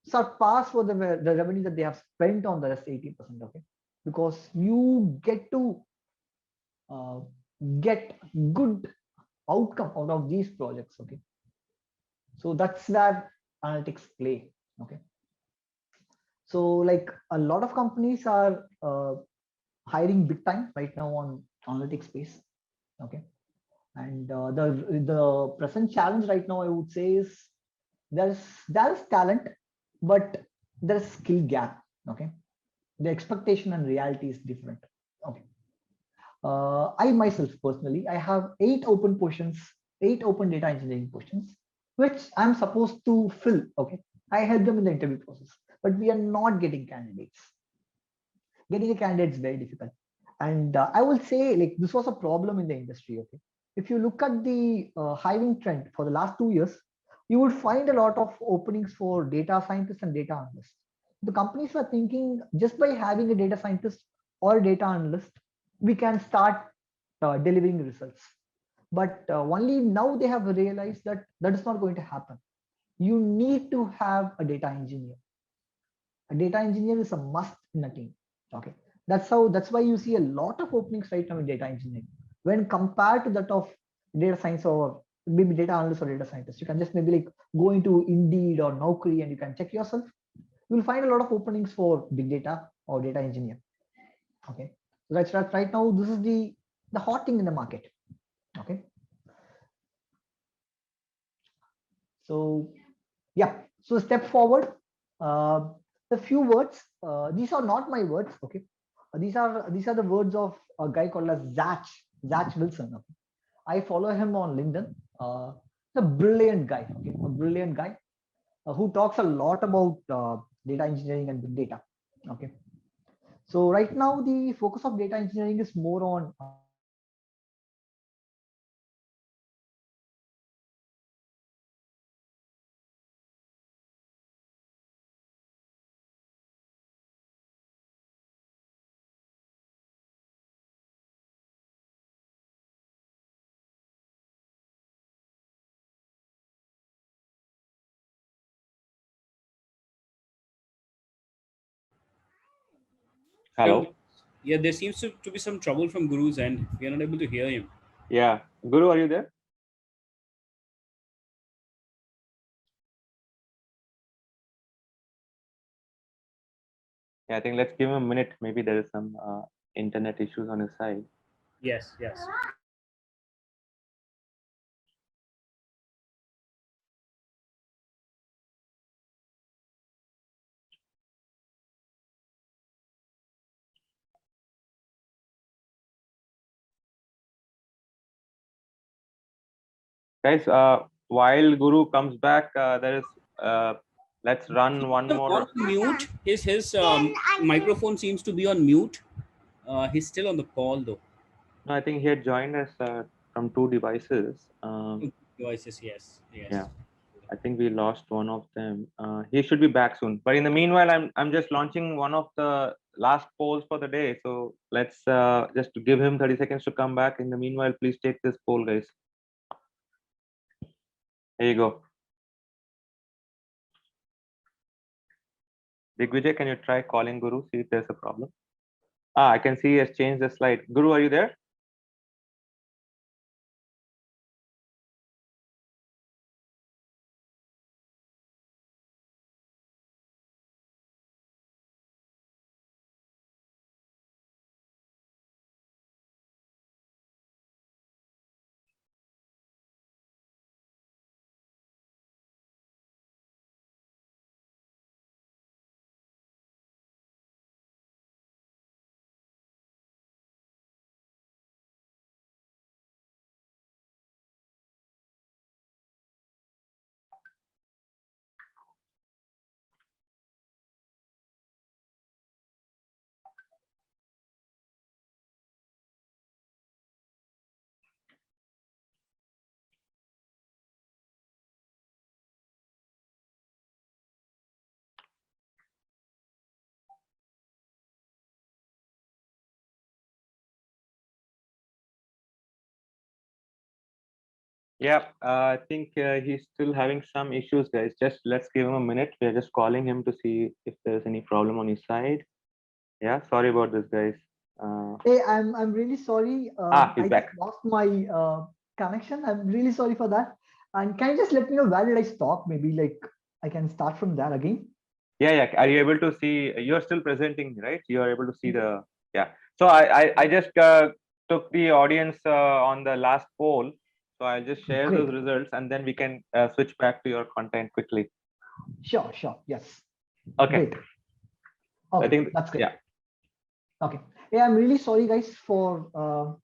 surpass for the revenue that they have spent on the rest 80%. Okay, because you get to get good outcome out of these projects. Okay, so that's where analytics play. Okay, so like a lot of companies are hiring big time right now on analytics space. Okay, and the present challenge right now, I would say, is there's talent, but there's skill gap. Okay, the expectation and reality is different. Okay, I myself personally, I have 8 open positions, 8 open data engineering positions, which I'm supposed to fill. Okay, I help them in the interview process, but we are not getting candidates. Getting a candidate is very difficult, and I will say like this was a problem in the industry. Okay, if you look at the hiring trend for the last 2 years, you would find a lot of openings for data scientists and data analysts. The companies were thinking just by having a data scientist or data analyst, we can start delivering results. But only now they have realized that that is not going to happen. You need to have a data engineer. A data engineer is a must in a team. Okay, that's why you see a lot of openings right now in data engineering when compared to that of data science or maybe data analyst or data scientist. You can just maybe like go into Indeed or Naukri and you can check yourself. You'll find a lot of openings for big data or data engineer. Okay, so that's right now. This is the hot thing in the market. Okay, so yeah, so step forward. A few words. These are not my words. Okay, these are the words of a guy called as Zach Wilson. Okay, I follow him on LinkedIn. A brilliant guy. Okay, a brilliant guy who talks a lot about data engineering and big data. Okay, so right now the focus of data engineering is more on Hello. Yeah, there seems to be some trouble from Guru's end. We are not able to hear him. Yeah. Guru, are you there? Yeah, I think let's give him a minute. Maybe there is some internet issues on his side. Yes, yes. Guys, while Guru comes back, there is let's run one On more. mute. His microphone seems to be on mute. He's still on the call though. No, I think he had joined us from two devices. Devices, yes, yes. Yeah, I think we lost one of them. He should be back soon. But in the meanwhile, I'm just launching one of the last polls for the day. So let's just to give him 30 seconds to come back. In the meanwhile, please take this poll, guys. Here you go. Digvijay, can you try calling Guru? See if there's a problem. I can see he has changed the slide. Guru, are you there? Yeah, I think he's still having some issues, guys. Just let's give him a minute. We're just calling him to see if there's any problem on his side. Yeah, sorry about this, guys. Hey, I'm really sorry. He's I back. just lost my connection. I'm really sorry for that. And can you just let me know where did I stop? Maybe like I can start from there again. Yeah, yeah. Are you able to see? You're still presenting, right? You are able to see the. Yeah. So I just took the audience on the last poll. So I'll just share Great. those results and then we can switch back to your content quickly. Sure, sure. Yes. Okay. Great. Okay, I think that's great. yeah. Okay. Yeah, I'm really sorry, guys, for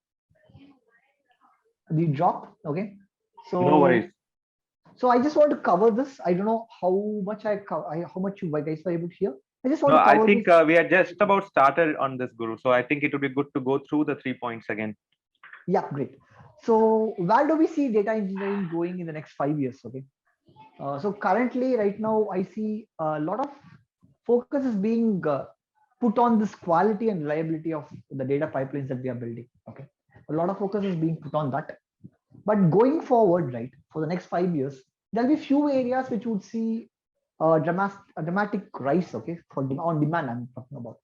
the drop. Okay. So No worries. So I just want to cover this. I don't know how much how much you guys were able to hear. I just want No, to I cover think this. we are just about started on this, Guru. So I think it would be good to go through the 3 points again. Yeah, great. So where do we see data engineering going in the next 5 years? Okay. So currently, right now, I see a lot of focus is being put on this quality and reliability of the data pipelines that we are building. Okay. A lot of focus is being put on that. But going forward, right, for the next 5 years, there'll be few areas which would see a dramatic rise, okay, for on demand I'm talking about.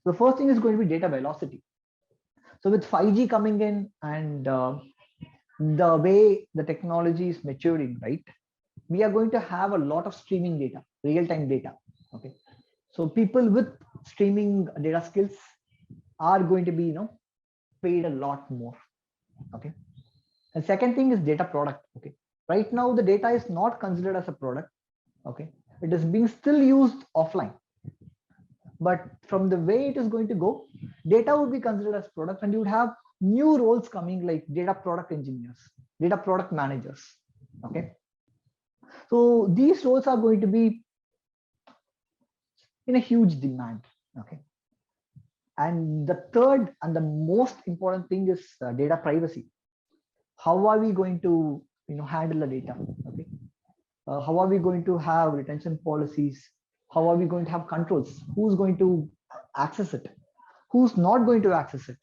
The first thing is going to be data velocity. So with 5G coming in and the way the technology is maturing, right, we are going to have a lot of streaming data, real-time data. Okay, so people with streaming data skills are going to be, paid a lot more. Okay, and second thing is data product. Okay, right now the data is not considered as a product. Okay, it is being still used offline, but from the way it is going to go, data would be considered as product, and you would have new roles coming like data product engineers, data product managers. Okay, so these roles are going to be in a huge demand. Okay, and the third and the most important thing is data privacy. How are we going to handle the data? Okay, how are we going to have retention policies? How are we going to have controls? Who's going to access it? Who's not going to access it?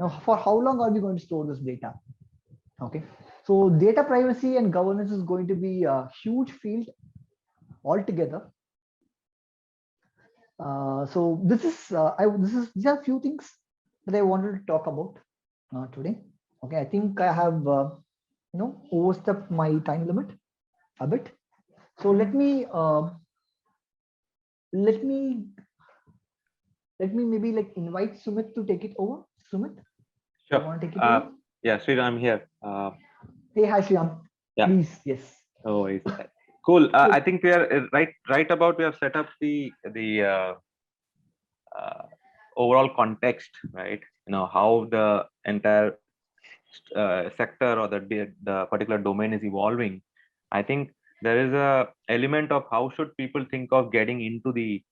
Now, for how long are we going to store this data? Okay, so data privacy and governance is going to be a huge field altogether. So these are a few things that I wanted to talk about today. Okay, I think I have overstepped my time limit a bit. So let me maybe like invite Sumit to take it over. Sumit, you Sure. want to take it over? Yeah, Sridhar, I'm here. Hey, hi, Shyam. Yeah. Please, yes. Oh, cool. So- I think we are right about we have set up the overall context, right? How the entire sector or the particular domain is evolving. I think there is a element of how should people think of getting into the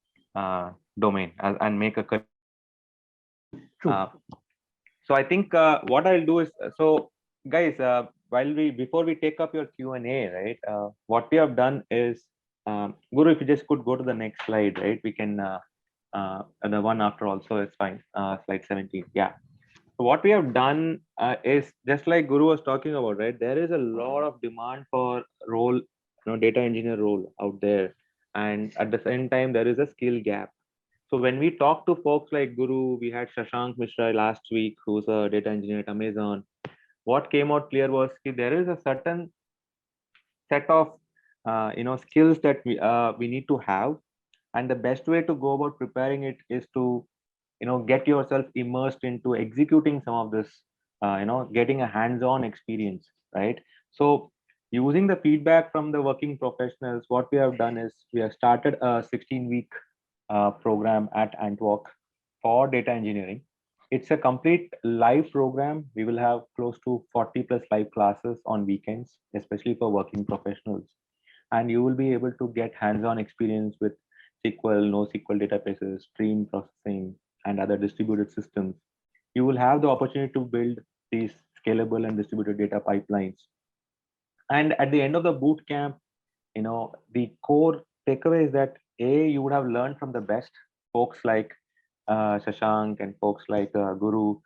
domain and make a career. True. So I think what I'll do is so guys, before we take up your Q&A, right? What we have done is Guru, if you just could go to the next slide, right? We can the one after also is fine. Slide 17. Yeah. So what we have done is just like Guru was talking about, right? There is a lot of demand for role, data engineer role out there, and at the same time there is a skill gap. So when we talk to folks like Guru, we had Shashank Mishra last week, who's a data engineer at Amazon. What came out clear was there is a certain set of skills that we need to have, and the best way to go about preparing it is to get yourself immersed into executing some of this, getting a hands-on experience, right? So using the feedback from the working professionals, what we have done is we have started a 16-week program at Antwork for data engineering. It's a complete live program. We will have close to 40 plus live classes on weekends, especially for working professionals. And you will be able to get hands-on experience with SQL, NoSQL databases, stream processing, and other distributed systems. You will have the opportunity to build these scalable and distributed data pipelines. And at the end of the boot camp, the core takeaway is that you would have learned from the best folks like Shashank and folks like Guru,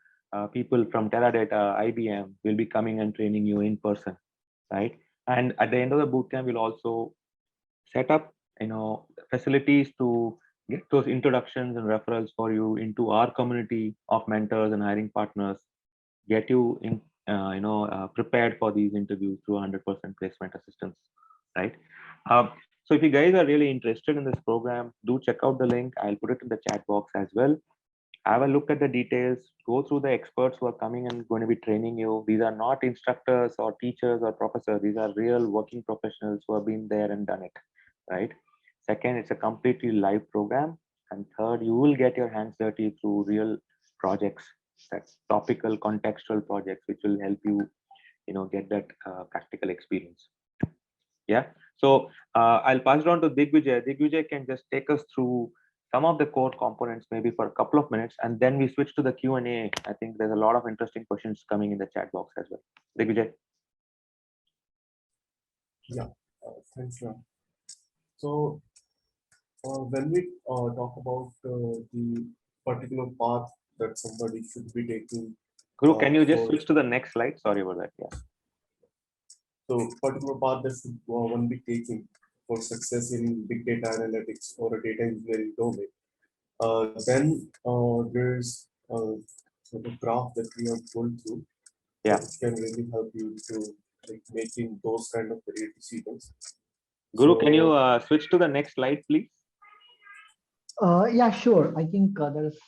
people from Teradata, IBM will be coming and training you in person, right? And at the end of the bootcamp, we'll also set up, facilities to get those introductions and referrals for you into our community of mentors and hiring partners, get you in, prepared for these interviews through 100% placement assistance, right? So if you guys are really interested in this program, do check out the link. I'll put it in the chat box as well. Have a look at the details, go through the experts who are coming and going to be training you. These are not instructors or teachers or professors. These are real working professionals who have been there and done it, right? Second, it's a completely live program. And third, you will get your hands dirty through real projects, that's topical contextual projects, which will help you, get that practical experience. Yeah. So I'll pass it on to Digvijay. Digvijay can just take us through some of the core components, maybe for a couple of minutes, and then we switch to the Q&A. I think there's a lot of interesting questions coming in the chat box as well. Digvijay. Yeah, thanks, Ram. So when we talk about the particular path that somebody should be taking, Guru, can you just for- switch to the next slide? Sorry about that. Yeah. so particular path that should one be taking for success in big data analytics or a data engineering domain, then there's sort of graph that we have pulled through, Yeah. which can really help you to like making those kind of career decisions. Guru, can you So- switch to the next slide, please? Yeah, sure. I think there's.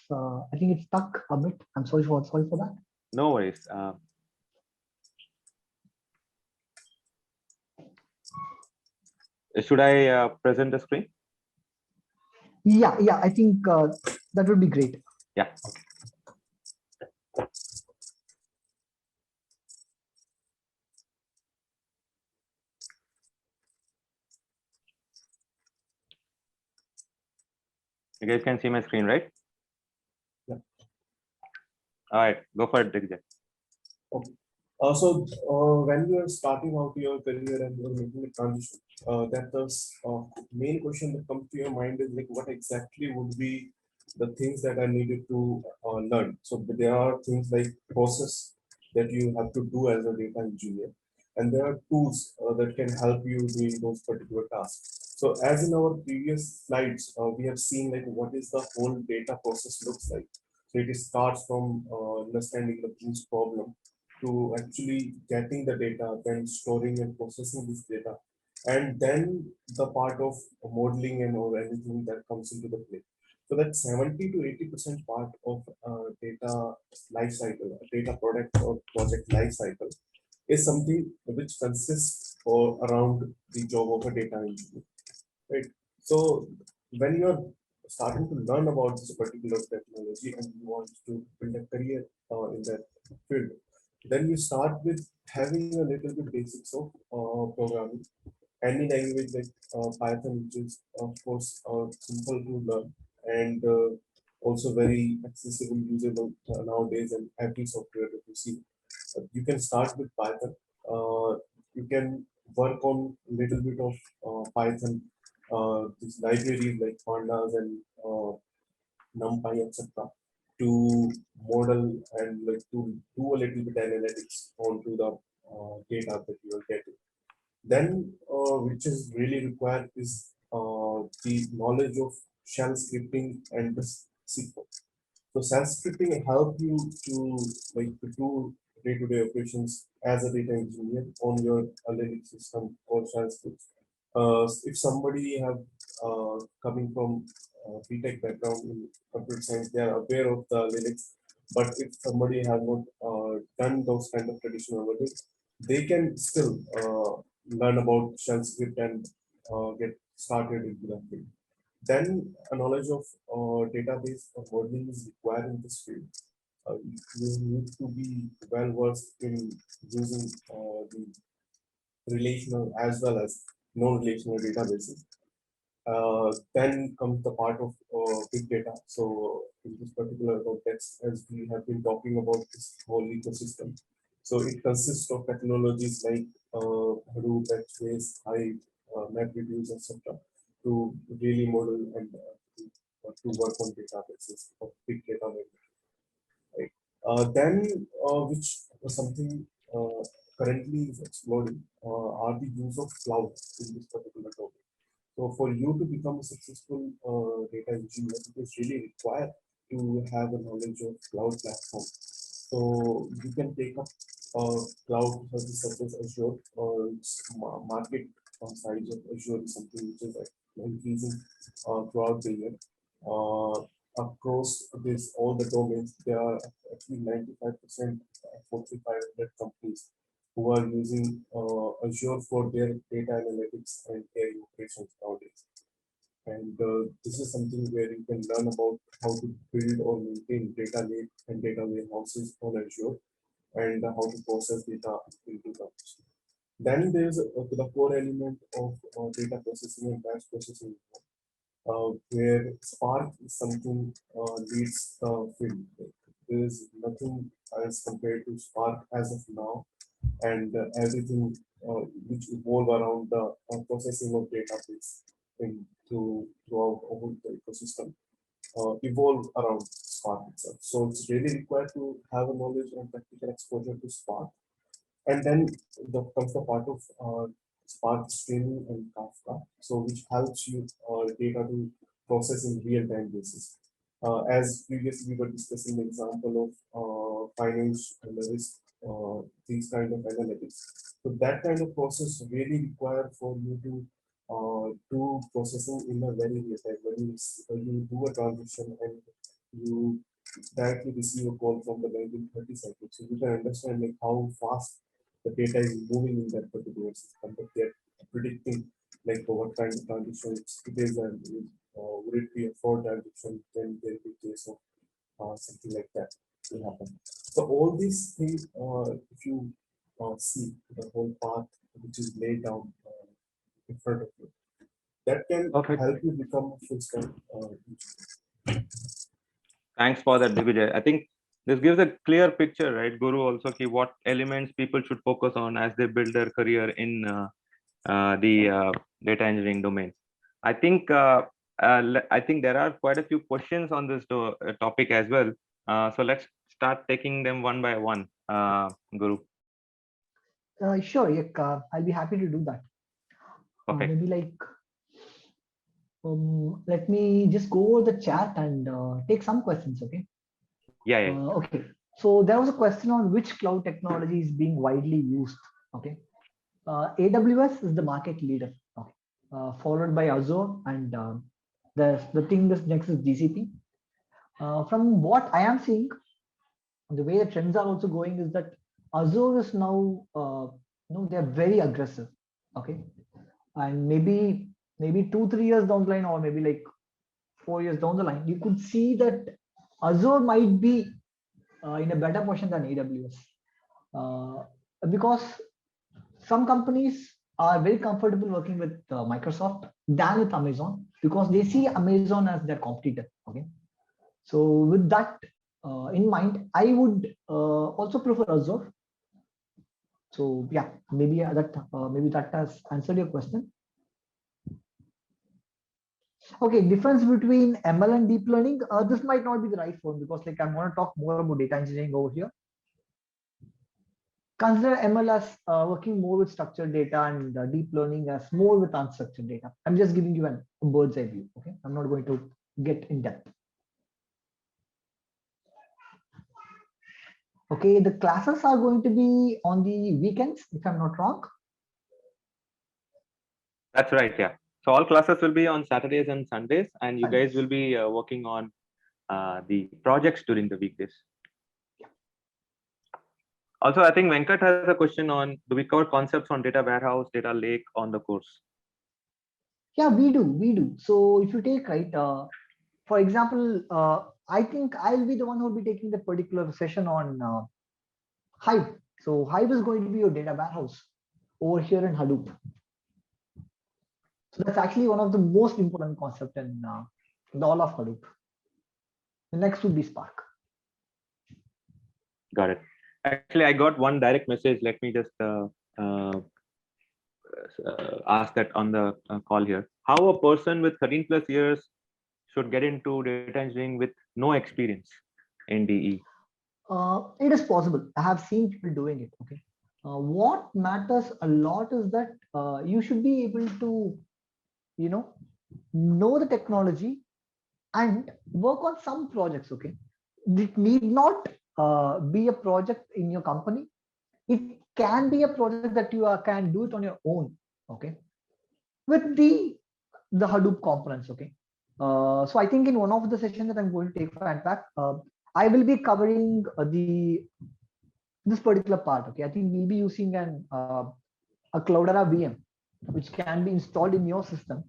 I think it's stuck a bit. I'm sorry for that. No worries. Should I present the screen? Yeah, I think that would be great. Yeah. You guys can see my screen, right? Yeah. All right, go for it, Digvijay. So when you are starting out your career and you're making a transition, that the main question that comes to your mind is like, what exactly would be the things that I needed to learn? So there are things like process that you have to do as a data engineer, and there are tools that can help you doing those particular tasks. So as in our previous slides, we have seen like what is the whole data process looks like. So it starts from understanding the business problem to actually getting the data, then storing and processing this data, and then the part of modeling and or anything that comes into the play. So that 70 to 80% part of data life cycle, data product or project life cycle is something which consists or around the job of a data engineer, right? So when you're starting to learn about this particular technology and you want to build a career in that field, then you start with having a little bit basics of programming. Any language like Python, which is of course simple to learn and also very accessible, usable nowadays, and every software that you see. You can start with Python. You can work on a little bit of Python, these libraries like pandas and NumPy, etc., to model and like to do a little bit analytics onto the data that you are getting. Then, which is really required is the knowledge of shell scripting and the SQL. So shell scripting help you to like to do day-to-day operations as a data engineer on your Linux system or shell scripts. If somebody have coming from BTech background in computer science, they are aware of the Linux. But if somebody has not done those kind of traditional work, they can still learn about shell script and get started into that field. Then a knowledge of database or modeling is required in this field. You need to be well versed in using the relational as well as non-relational databases. Then comes the part of big data. So in this particular context, as we have been talking about this whole ecosystem, so it consists of technologies like Hadoop, X-Base, Hive, MapReduce, etc., to really model and to work on databases of big data. Right. Then, which was something currently is exploding, are the use of cloud in this particular topic. So for you to become a successful data engineer, it is really required to have a knowledge of cloud platform. So you can take up cloud services such as Azure, or market size of Azure is something which is increasing throughout the year. Across this all the domains, there are actually 95% Fortune 500 companies who are using Azure for their data analytics and AI operations nowadays. And this is something where you can learn about how to build or maintain data lake and data warehouses on Azure, and how to process data into them. Then there's the core element of data processing and batch processing, where Spark is something leads the field. There is nothing as compared to Spark as of now, and everything which evolve around the processing of database throughout all the ecosystem evolve around Spark itself. So it's really required to have a knowledge and practical exposure to Spark. And then comes the part of Spark streaming and Kafka, so which helps you data to process in real time basis. As previously we were discussing the example of finance and the risk, these kind of analytics. So that kind of process really required for you to do processing in a very real time. When you do a transaction and you directly receive a call from the bank in 30 seconds, so you can understand like how fast the data is moving in that particular system, but they're predicting like what kind of transitions it is, and would it be a fraud transaction, then there will be case of something like that will happen. So all these things, if you see the whole path which is laid down in front of you, that can help you become a full stack engineer. Thanks for that, Digvijay. I think this gives a clear picture, right, Guru, also what elements people should focus on as they build their career in the data engineering domain. I think there are quite a few questions on this topic as well. So let's start taking them one by one, Guru. Sure, yeah, I'll be happy to do that. Perfect. Maybe like Let me just go over the chat and take some questions. Okay. Yeah. Okay. So there was a question on which cloud technology is being widely used. Okay. AWS is the market leader. Okay. Followed by Azure, and the thing that's next is GCP. From what I am seeing, the way the trends are also going is that Azure is now, they're very aggressive. Okay. And maybe 2-3 years down the line, or maybe like 4 years down the line, you could see that Azure might be in a better position than AWS, because some companies are very comfortable working with Microsoft than with Amazon, because they see Amazon as their competitor. Okay, so with that in mind, I would also prefer Azure. So yeah, maybe that has answered your question. Okay, difference between ML and deep learning. This might not be the right one, because like I'm going to talk more about data engineering over here. Consider ML as working more with structured data, and deep learning as more with unstructured data. I'm just giving you a bird's eye view. Okay, I'm not going to get in depth. Okay, the classes are going to be on the weekends, if I'm not wrong. That's right. Yeah. So all classes will be on Saturdays and Sundays, and you guys will be working on the projects during the weekdays. Also, I think Venkat has a question on, do we cover concepts on data warehouse, data lake on the course? Yeah, we do. So if you take, right, for example, I think I'll be the one who will be taking the particular session on Hive. So Hive is going to be your data warehouse over here in Hadoop. So that's actually one of the most important concepts in all of Hadoop. The next would be Spark. Got it. Actually, I got one direct message. Let me just ask that on the call here. How a person with 13 plus years should get into data engineering with no experience in DE? It is possible. I have seen people doing it. Okay. What matters a lot is that you should be able to, know the technology and work on some projects. Okay. It need not be a project in your company. It can be a project that you can do it on your own. Okay. With the Hadoop components. Okay. So I think in one of the sessions that I'm going to take for Unpack, I will be covering this particular part. Okay, I think we'll be using a Cloudera VM, which can be installed in your system,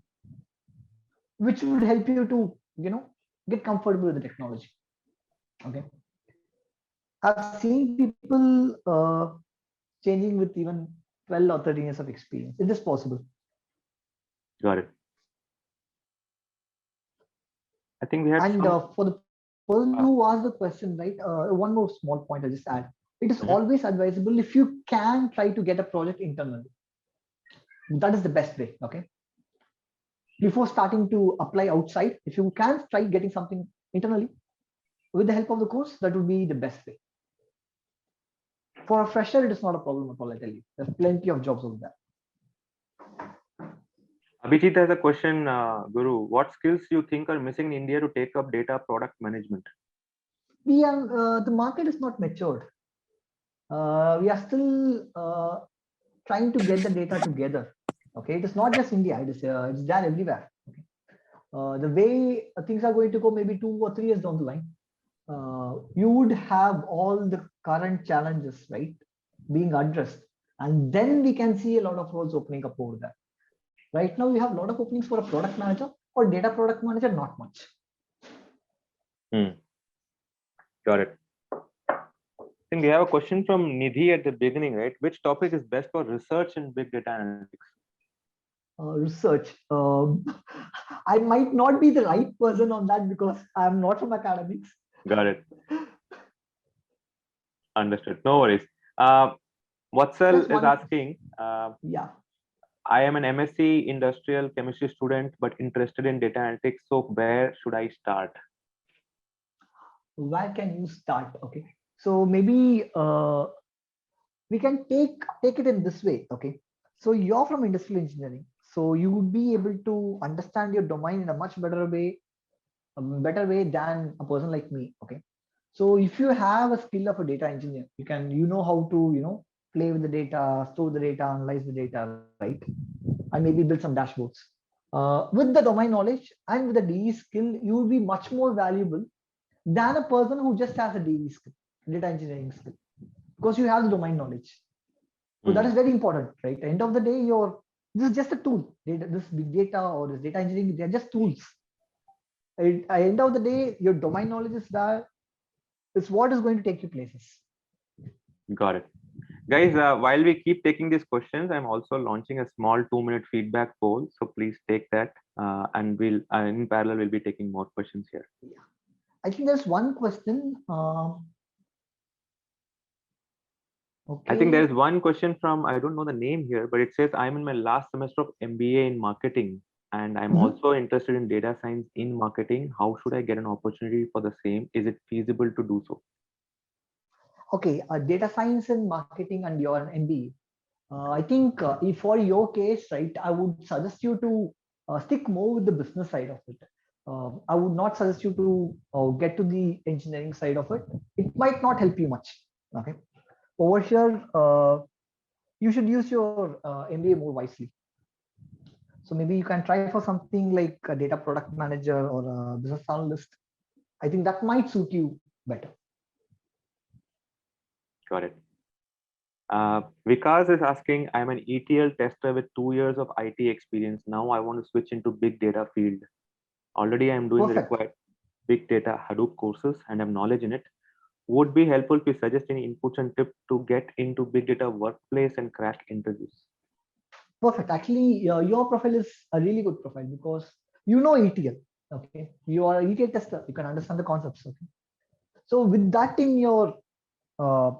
which would help you to get comfortable with the technology. Okay, I've seen people changing with even 12 or 13 years of experience. It is possible. Got it. I think we had. And for the person who asked the question, right? One more small point I just add. It is always advisable if you can try to get a project internally. That is the best way. Okay. Before starting to apply outside, if you can try getting something internally with the help of the course, that would be the best way. For a fresher, it is not a problem at all. I tell you, there's plenty of jobs over there. Abhijit has a question, Guru. What skills do you think are missing in India to take up data product management? We are the market is not matured. We are still trying to get the data together. Okay, it is not just India. It's there everywhere. Okay, the way things are going to go, maybe 2 or 3 years down the line, you would have all the current challenges, right, being addressed, and then we can see a lot of roles opening up over there. Right now, we have a lot of openings for a product manager or data product manager, not much. Got it. I think we have a question from Nidhi at the beginning, right? Which topic is best for research in big data analytics? Research. I might not be the right person on that because I'm not from academics. Got it. Understood. No worries. Watsal is asking. Yeah. I am an MSc Industrial Chemistry student, but interested in data analytics. So where should I start? Where can you start? Okay. So maybe we can take it in this way. Okay. So you're from industrial engineering. So you would be able to understand your domain in a much better way, than a person like me. Okay. So if you have a skill of a data engineer, you know how to, play with the data, store the data, analyze the data, right? And maybe build some dashboards. With the domain knowledge and with the DE skill, you will be much more valuable than a person who just has a DE skill, data engineering skill, because you have the domain knowledge. So that is very important, right? At the end of the day, this is just a tool. This big data or this data engineering, they're just tools. At the end of the day, your domain knowledge is what is going to take you places. Got it. Guys, while we keep taking these questions, I'm also launching a small 2-minute feedback poll. So please take that, and we'll in parallel we'll be taking more questions here. Yeah. I think there's one question. Okay. I think there is one question from, I don't know the name here, but it says, I'm in my last semester of MBA in marketing, and I'm also interested in data science in marketing. How should I get an opportunity for the same? Is it feasible to do so? Okay, data science and marketing and you're an MBA. I think if for your case, right, I would suggest you to stick more with the business side of it. I would not suggest you to get to the engineering side of it. It might not help you much. Okay, over here, you should use your MBA more wisely. So maybe you can try for something like a data product manager or a business analyst. I think that might suit you better. Got it. Vikas is asking, I'm an ETL tester with 2 years of IT experience. Now I want to switch into big data field. Already I'm doing the required big data Hadoop courses and have knowledge in it. Would be helpful if you suggest any inputs and tips to get into big data workplace and crack interviews. Perfect. Actually, your profile is a really good profile because you know ETL. Okay, you are an ETL tester. You can understand the concepts. Okay, so with that in your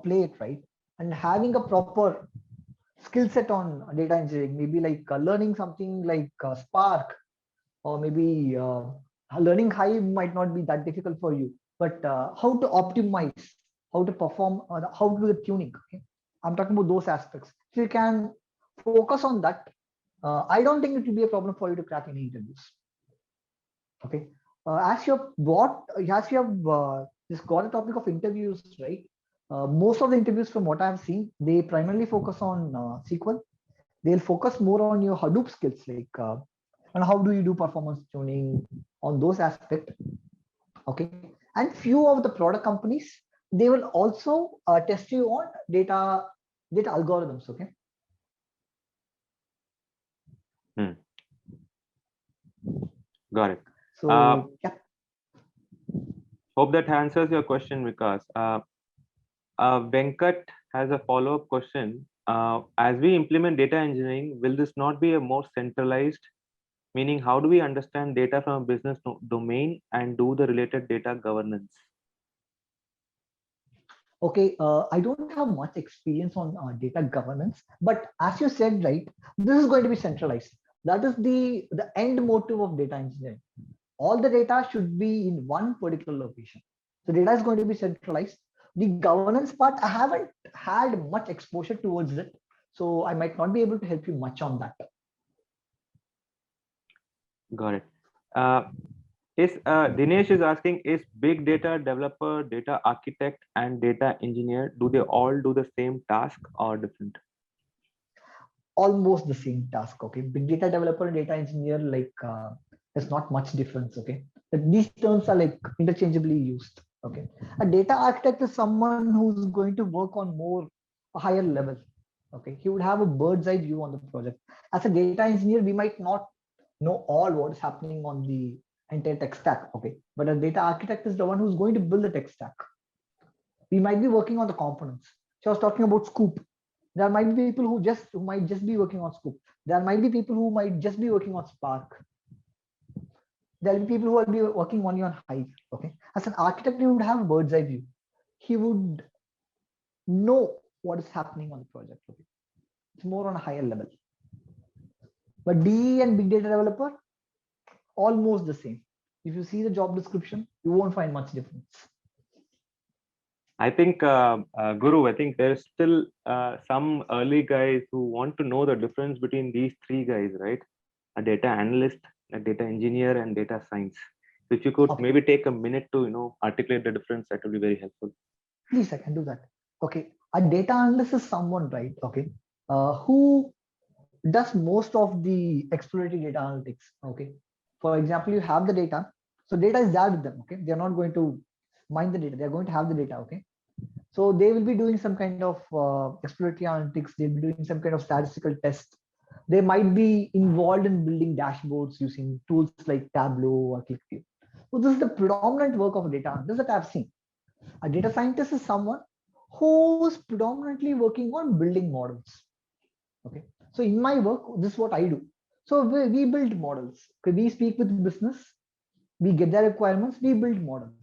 plate, right, and having a proper skill set on data engineering, maybe like learning something like Spark, or maybe learning Hive might not be that difficult for you. But how to optimize, how to perform, how to do the tuning. Okay, I'm talking about those aspects. If you can focus on that, I don't think it will be a problem for you to crack any interviews. Okay, as you have just got a topic of interviews, right? Most of the interviews, from what I've seen, they primarily focus on SQL. They'll focus more on your Hadoop skills, like and how do you do performance tuning on those aspects. Okay, and few of the product companies, they will also test you on data algorithms. Okay. Got it. So yeah. Hope that answers your question, Vikas. Venkat has a follow-up question. As we implement data engineering, will this not be a more centralized? Meaning, how do we understand data from a business domain and do the related data governance? Okay, I don't have much experience on data governance, but as you said, right, this is going to be centralized. That is the end motive of data engineering. All the data should be in one particular location. So data is going to be centralized. The governance part, I haven't had much exposure towards it, so I might not be able to help you much on that. Got it. Dinesh is asking, is big data developer, data architect, and data engineer, do they all do the same task or different? Almost the same task. Okay, big data developer and data engineer, like there's not much difference. Okay, but these terms are like interchangeably used. Okay, a data architect is someone who's going to work on a higher level. Okay, he would have a bird's eye view on the project. As a data engineer, we might not know all what is happening on the entire tech stack. Okay, but a data architect is the one who's going to build the tech stack. We might be working on the components. So I was talking about Scoop. There might be people who might just be working on Scoop. There might be people who might just be working on Spark. There will be people who will be working only on Hive. Okay, as an architect, he would have a bird's eye view. He would know what is happening on the project. Okay, it's more on a higher level. But DE and big data developer, almost the same. If you see the job description, you won't find much difference. I think, Guru, I think there's still some early guys who want to know the difference between these three guys, right? a data analyst, a data engineer, and data science. So if you could Okay. maybe take a minute to articulate the difference, that would be very helpful. Please, I can do that. Okay, a data analyst is someone, right? Okay, who does most of the exploratory data analytics. Okay, for example, you have the data, so data is there with them. Okay, they are not going to mine the data; they are going to have the data. Okay, so they will be doing some kind of exploratory analytics. They'll be doing some kind of statistical test. They might be involved in building dashboards using tools like Tableau or ClickView. So this is the predominant work of a data analyst that I've seen. A data scientist is someone who's predominantly working on building models. Okay, so in my work, this is what I do. So we build models. Okay, we speak with business, we get their requirements, we build models,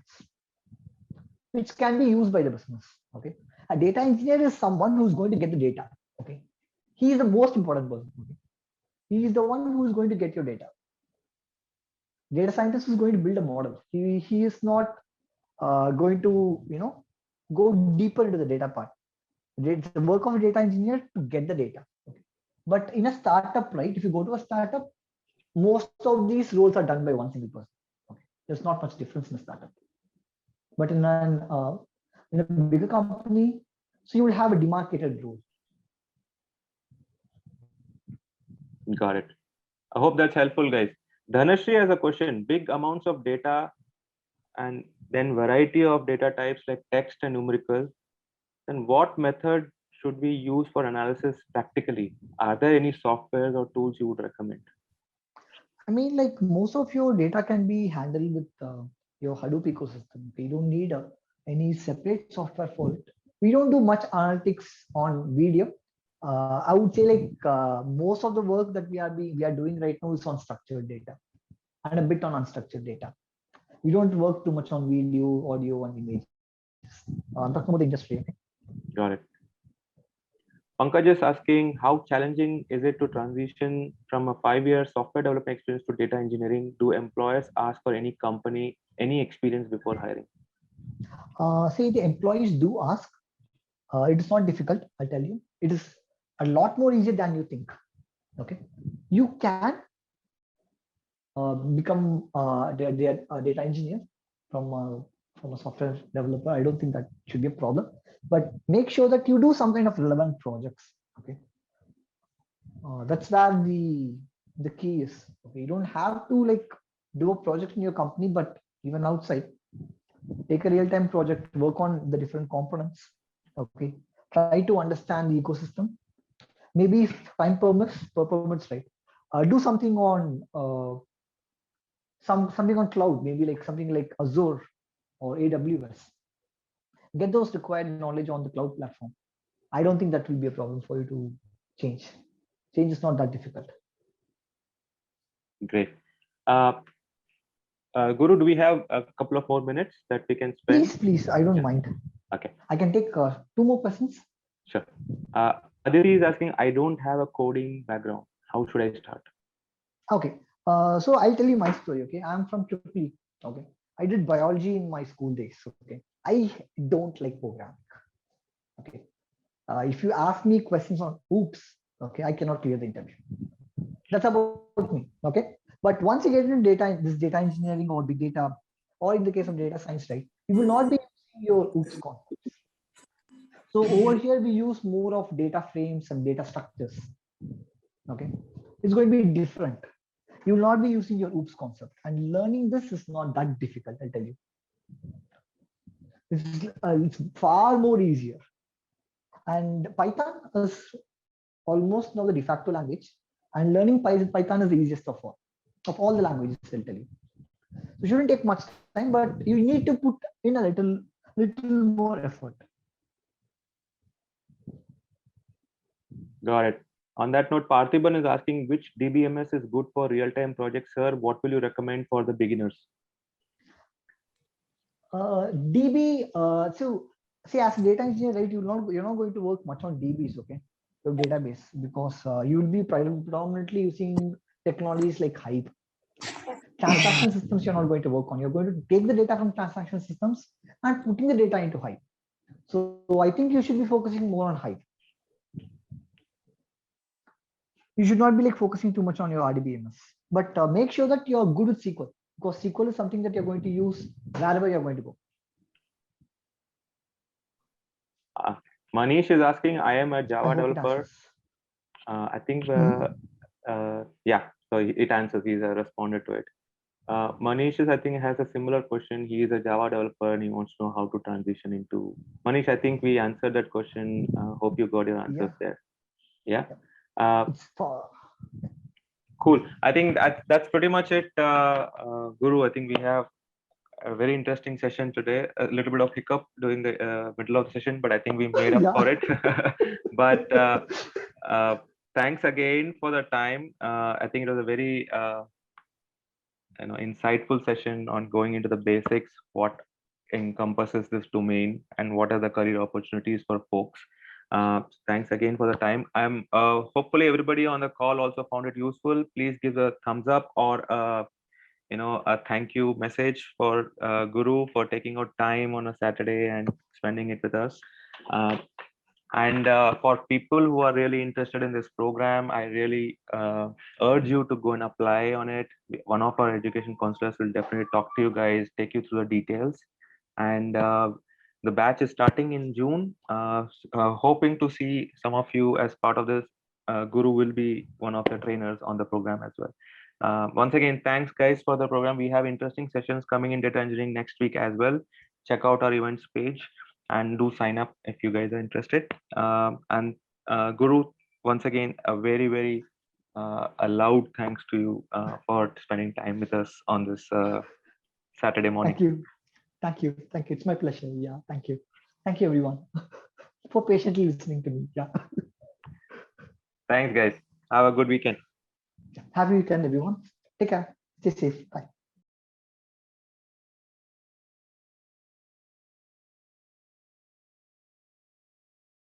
which can be used by the business. Okay, a data engineer is someone who's going to get the data. Okay, he is the most important person. Okay? He is the one who is going to get your data. Data scientist is going to build a model. He is not going to go deeper into the data part. It's the work of a data engineer to get the data. Okay. But in a startup, right? If you go to a startup, most of these roles are done by one single person. Okay. There's not much difference in a startup. But in a bigger company, so you will have a demarcated role. Got it. I hope that's helpful, guys. Dhanashree has a question. Big amounts of data and then variety of data types like text and numerical. Then what method should we use for analysis practically? Are there any softwares or tools you would recommend? I mean, like most of your data can be handled with your Hadoop ecosystem. You don't need any separate software for it. We don't do much analytics on video. I would say like most of the work that we are doing right now is on structured data and a bit on unstructured data. We don't work too much on video, audio, and images. I'm talking about the industry. Okay? Got it. Pankaj is asking, how challenging is it to transition from a 5-year software development experience to data engineering? Do employers ask for any company, any experience before hiring? See, the employees do ask. It is not difficult, I'll tell you. It is a lot more easier than you think. Okay, you can become a data engineer from a software developer. I don't think that should be a problem. But make sure that you do some kind of relevant projects. Okay, that's where the key is. Okay, you don't have to like do a project in your company, but even outside, take a real-time project, work on the different components. Okay, try to understand the ecosystem. Maybe if time permits, right? Do something on something on cloud, maybe like something like Azure or AWS. Get those required knowledge on the cloud platform. I don't think that will be a problem for you to change. Change is not that difficult. Great. Guru, do we have a couple of more minutes that we can spend? Please, I don't mind. Okay. I can take 2 more questions. Sure. Aditi is asking, I don't have a coding background. How should I start? Okay. So I'll tell you my story. Okay, I'm from Tripoli. Okay, I did biology in my school days. Okay, I don't like programming. Okay, if you ask me questions on OOPS, okay, I cannot clear the interview. That's about me. Okay, but once you get into this data engineering or big data, or in the case of data science, right, you will not be using your OOPS concepts. So over here we use more of data frames and data structures. Okay, it's going to be different. You will not be using your OOPS concept, and learning this is not that difficult. I'll tell you, it's far more easier. And Python is almost now the de facto language, and learning Python is the easiest of all the languages. I'll tell you. So it shouldn't take much time, but you need to put in a little more effort. Got it. On that note, Parthiban is asking, which DBMS is good for real-time projects, sir? What will you recommend for the beginners? DB. So see, as a data engineer, right, you're not going to work much on DBs, okay, your database, because you will be predominantly using technologies like Hive. Transaction systems you're not going to work on. You're going to take the data from transaction systems and putting the data into Hive. So I think you should be focusing more on Hive. you should not be like focusing too much on your RDBMS, but make sure that you're good with SQL, because SQL is something that you're going to use wherever you're going to go. Manish is asking, I am a Java I hope it developer. answers. I think, Mhm. yeah, so it answers, he's responded to it. Manish is, I think, has a similar question. He is a Java developer and he wants to know how to transition into. Manish, I think we answered that question. Hope you got your answers Yeah. there. Yeah. It's for Cool. I think that's pretty much it, Guru. I think we have a very interesting session today. A little bit of hiccup during the middle of the session, but I think we made up Yeah. for it. But thanks again for the time. I think it was a very insightful session on going into the basics, what encompasses this domain, and what are the career opportunities for folks. Thanks again for the time. I'm hopefully everybody on the call also found it useful. Please give a thumbs up or a thank you message for Guru for taking out time on a Saturday and spending it with us. And for people who are really interested in this program, I really urge you to go and apply on it. One of our education counselors will definitely talk to you guys, take you through the details. And the batch is starting in June. Hoping to see some of you as part of this. Guru will be one of the trainers on the program as well. Once again, thanks guys for the program. We have interesting sessions coming in data engineering next week as well. Check out our events page and do sign up if you guys are interested. And Guru, once again, a very, very a loud thanks to you for spending time with us on this Saturday morning. Thank you. Thank you. Thank you. It's my pleasure. Yeah. Thank you. Thank you, everyone, for patiently listening to me. Yeah. Thanks, guys. Have a good weekend. Happy weekend, everyone. Take care. Stay safe. Bye.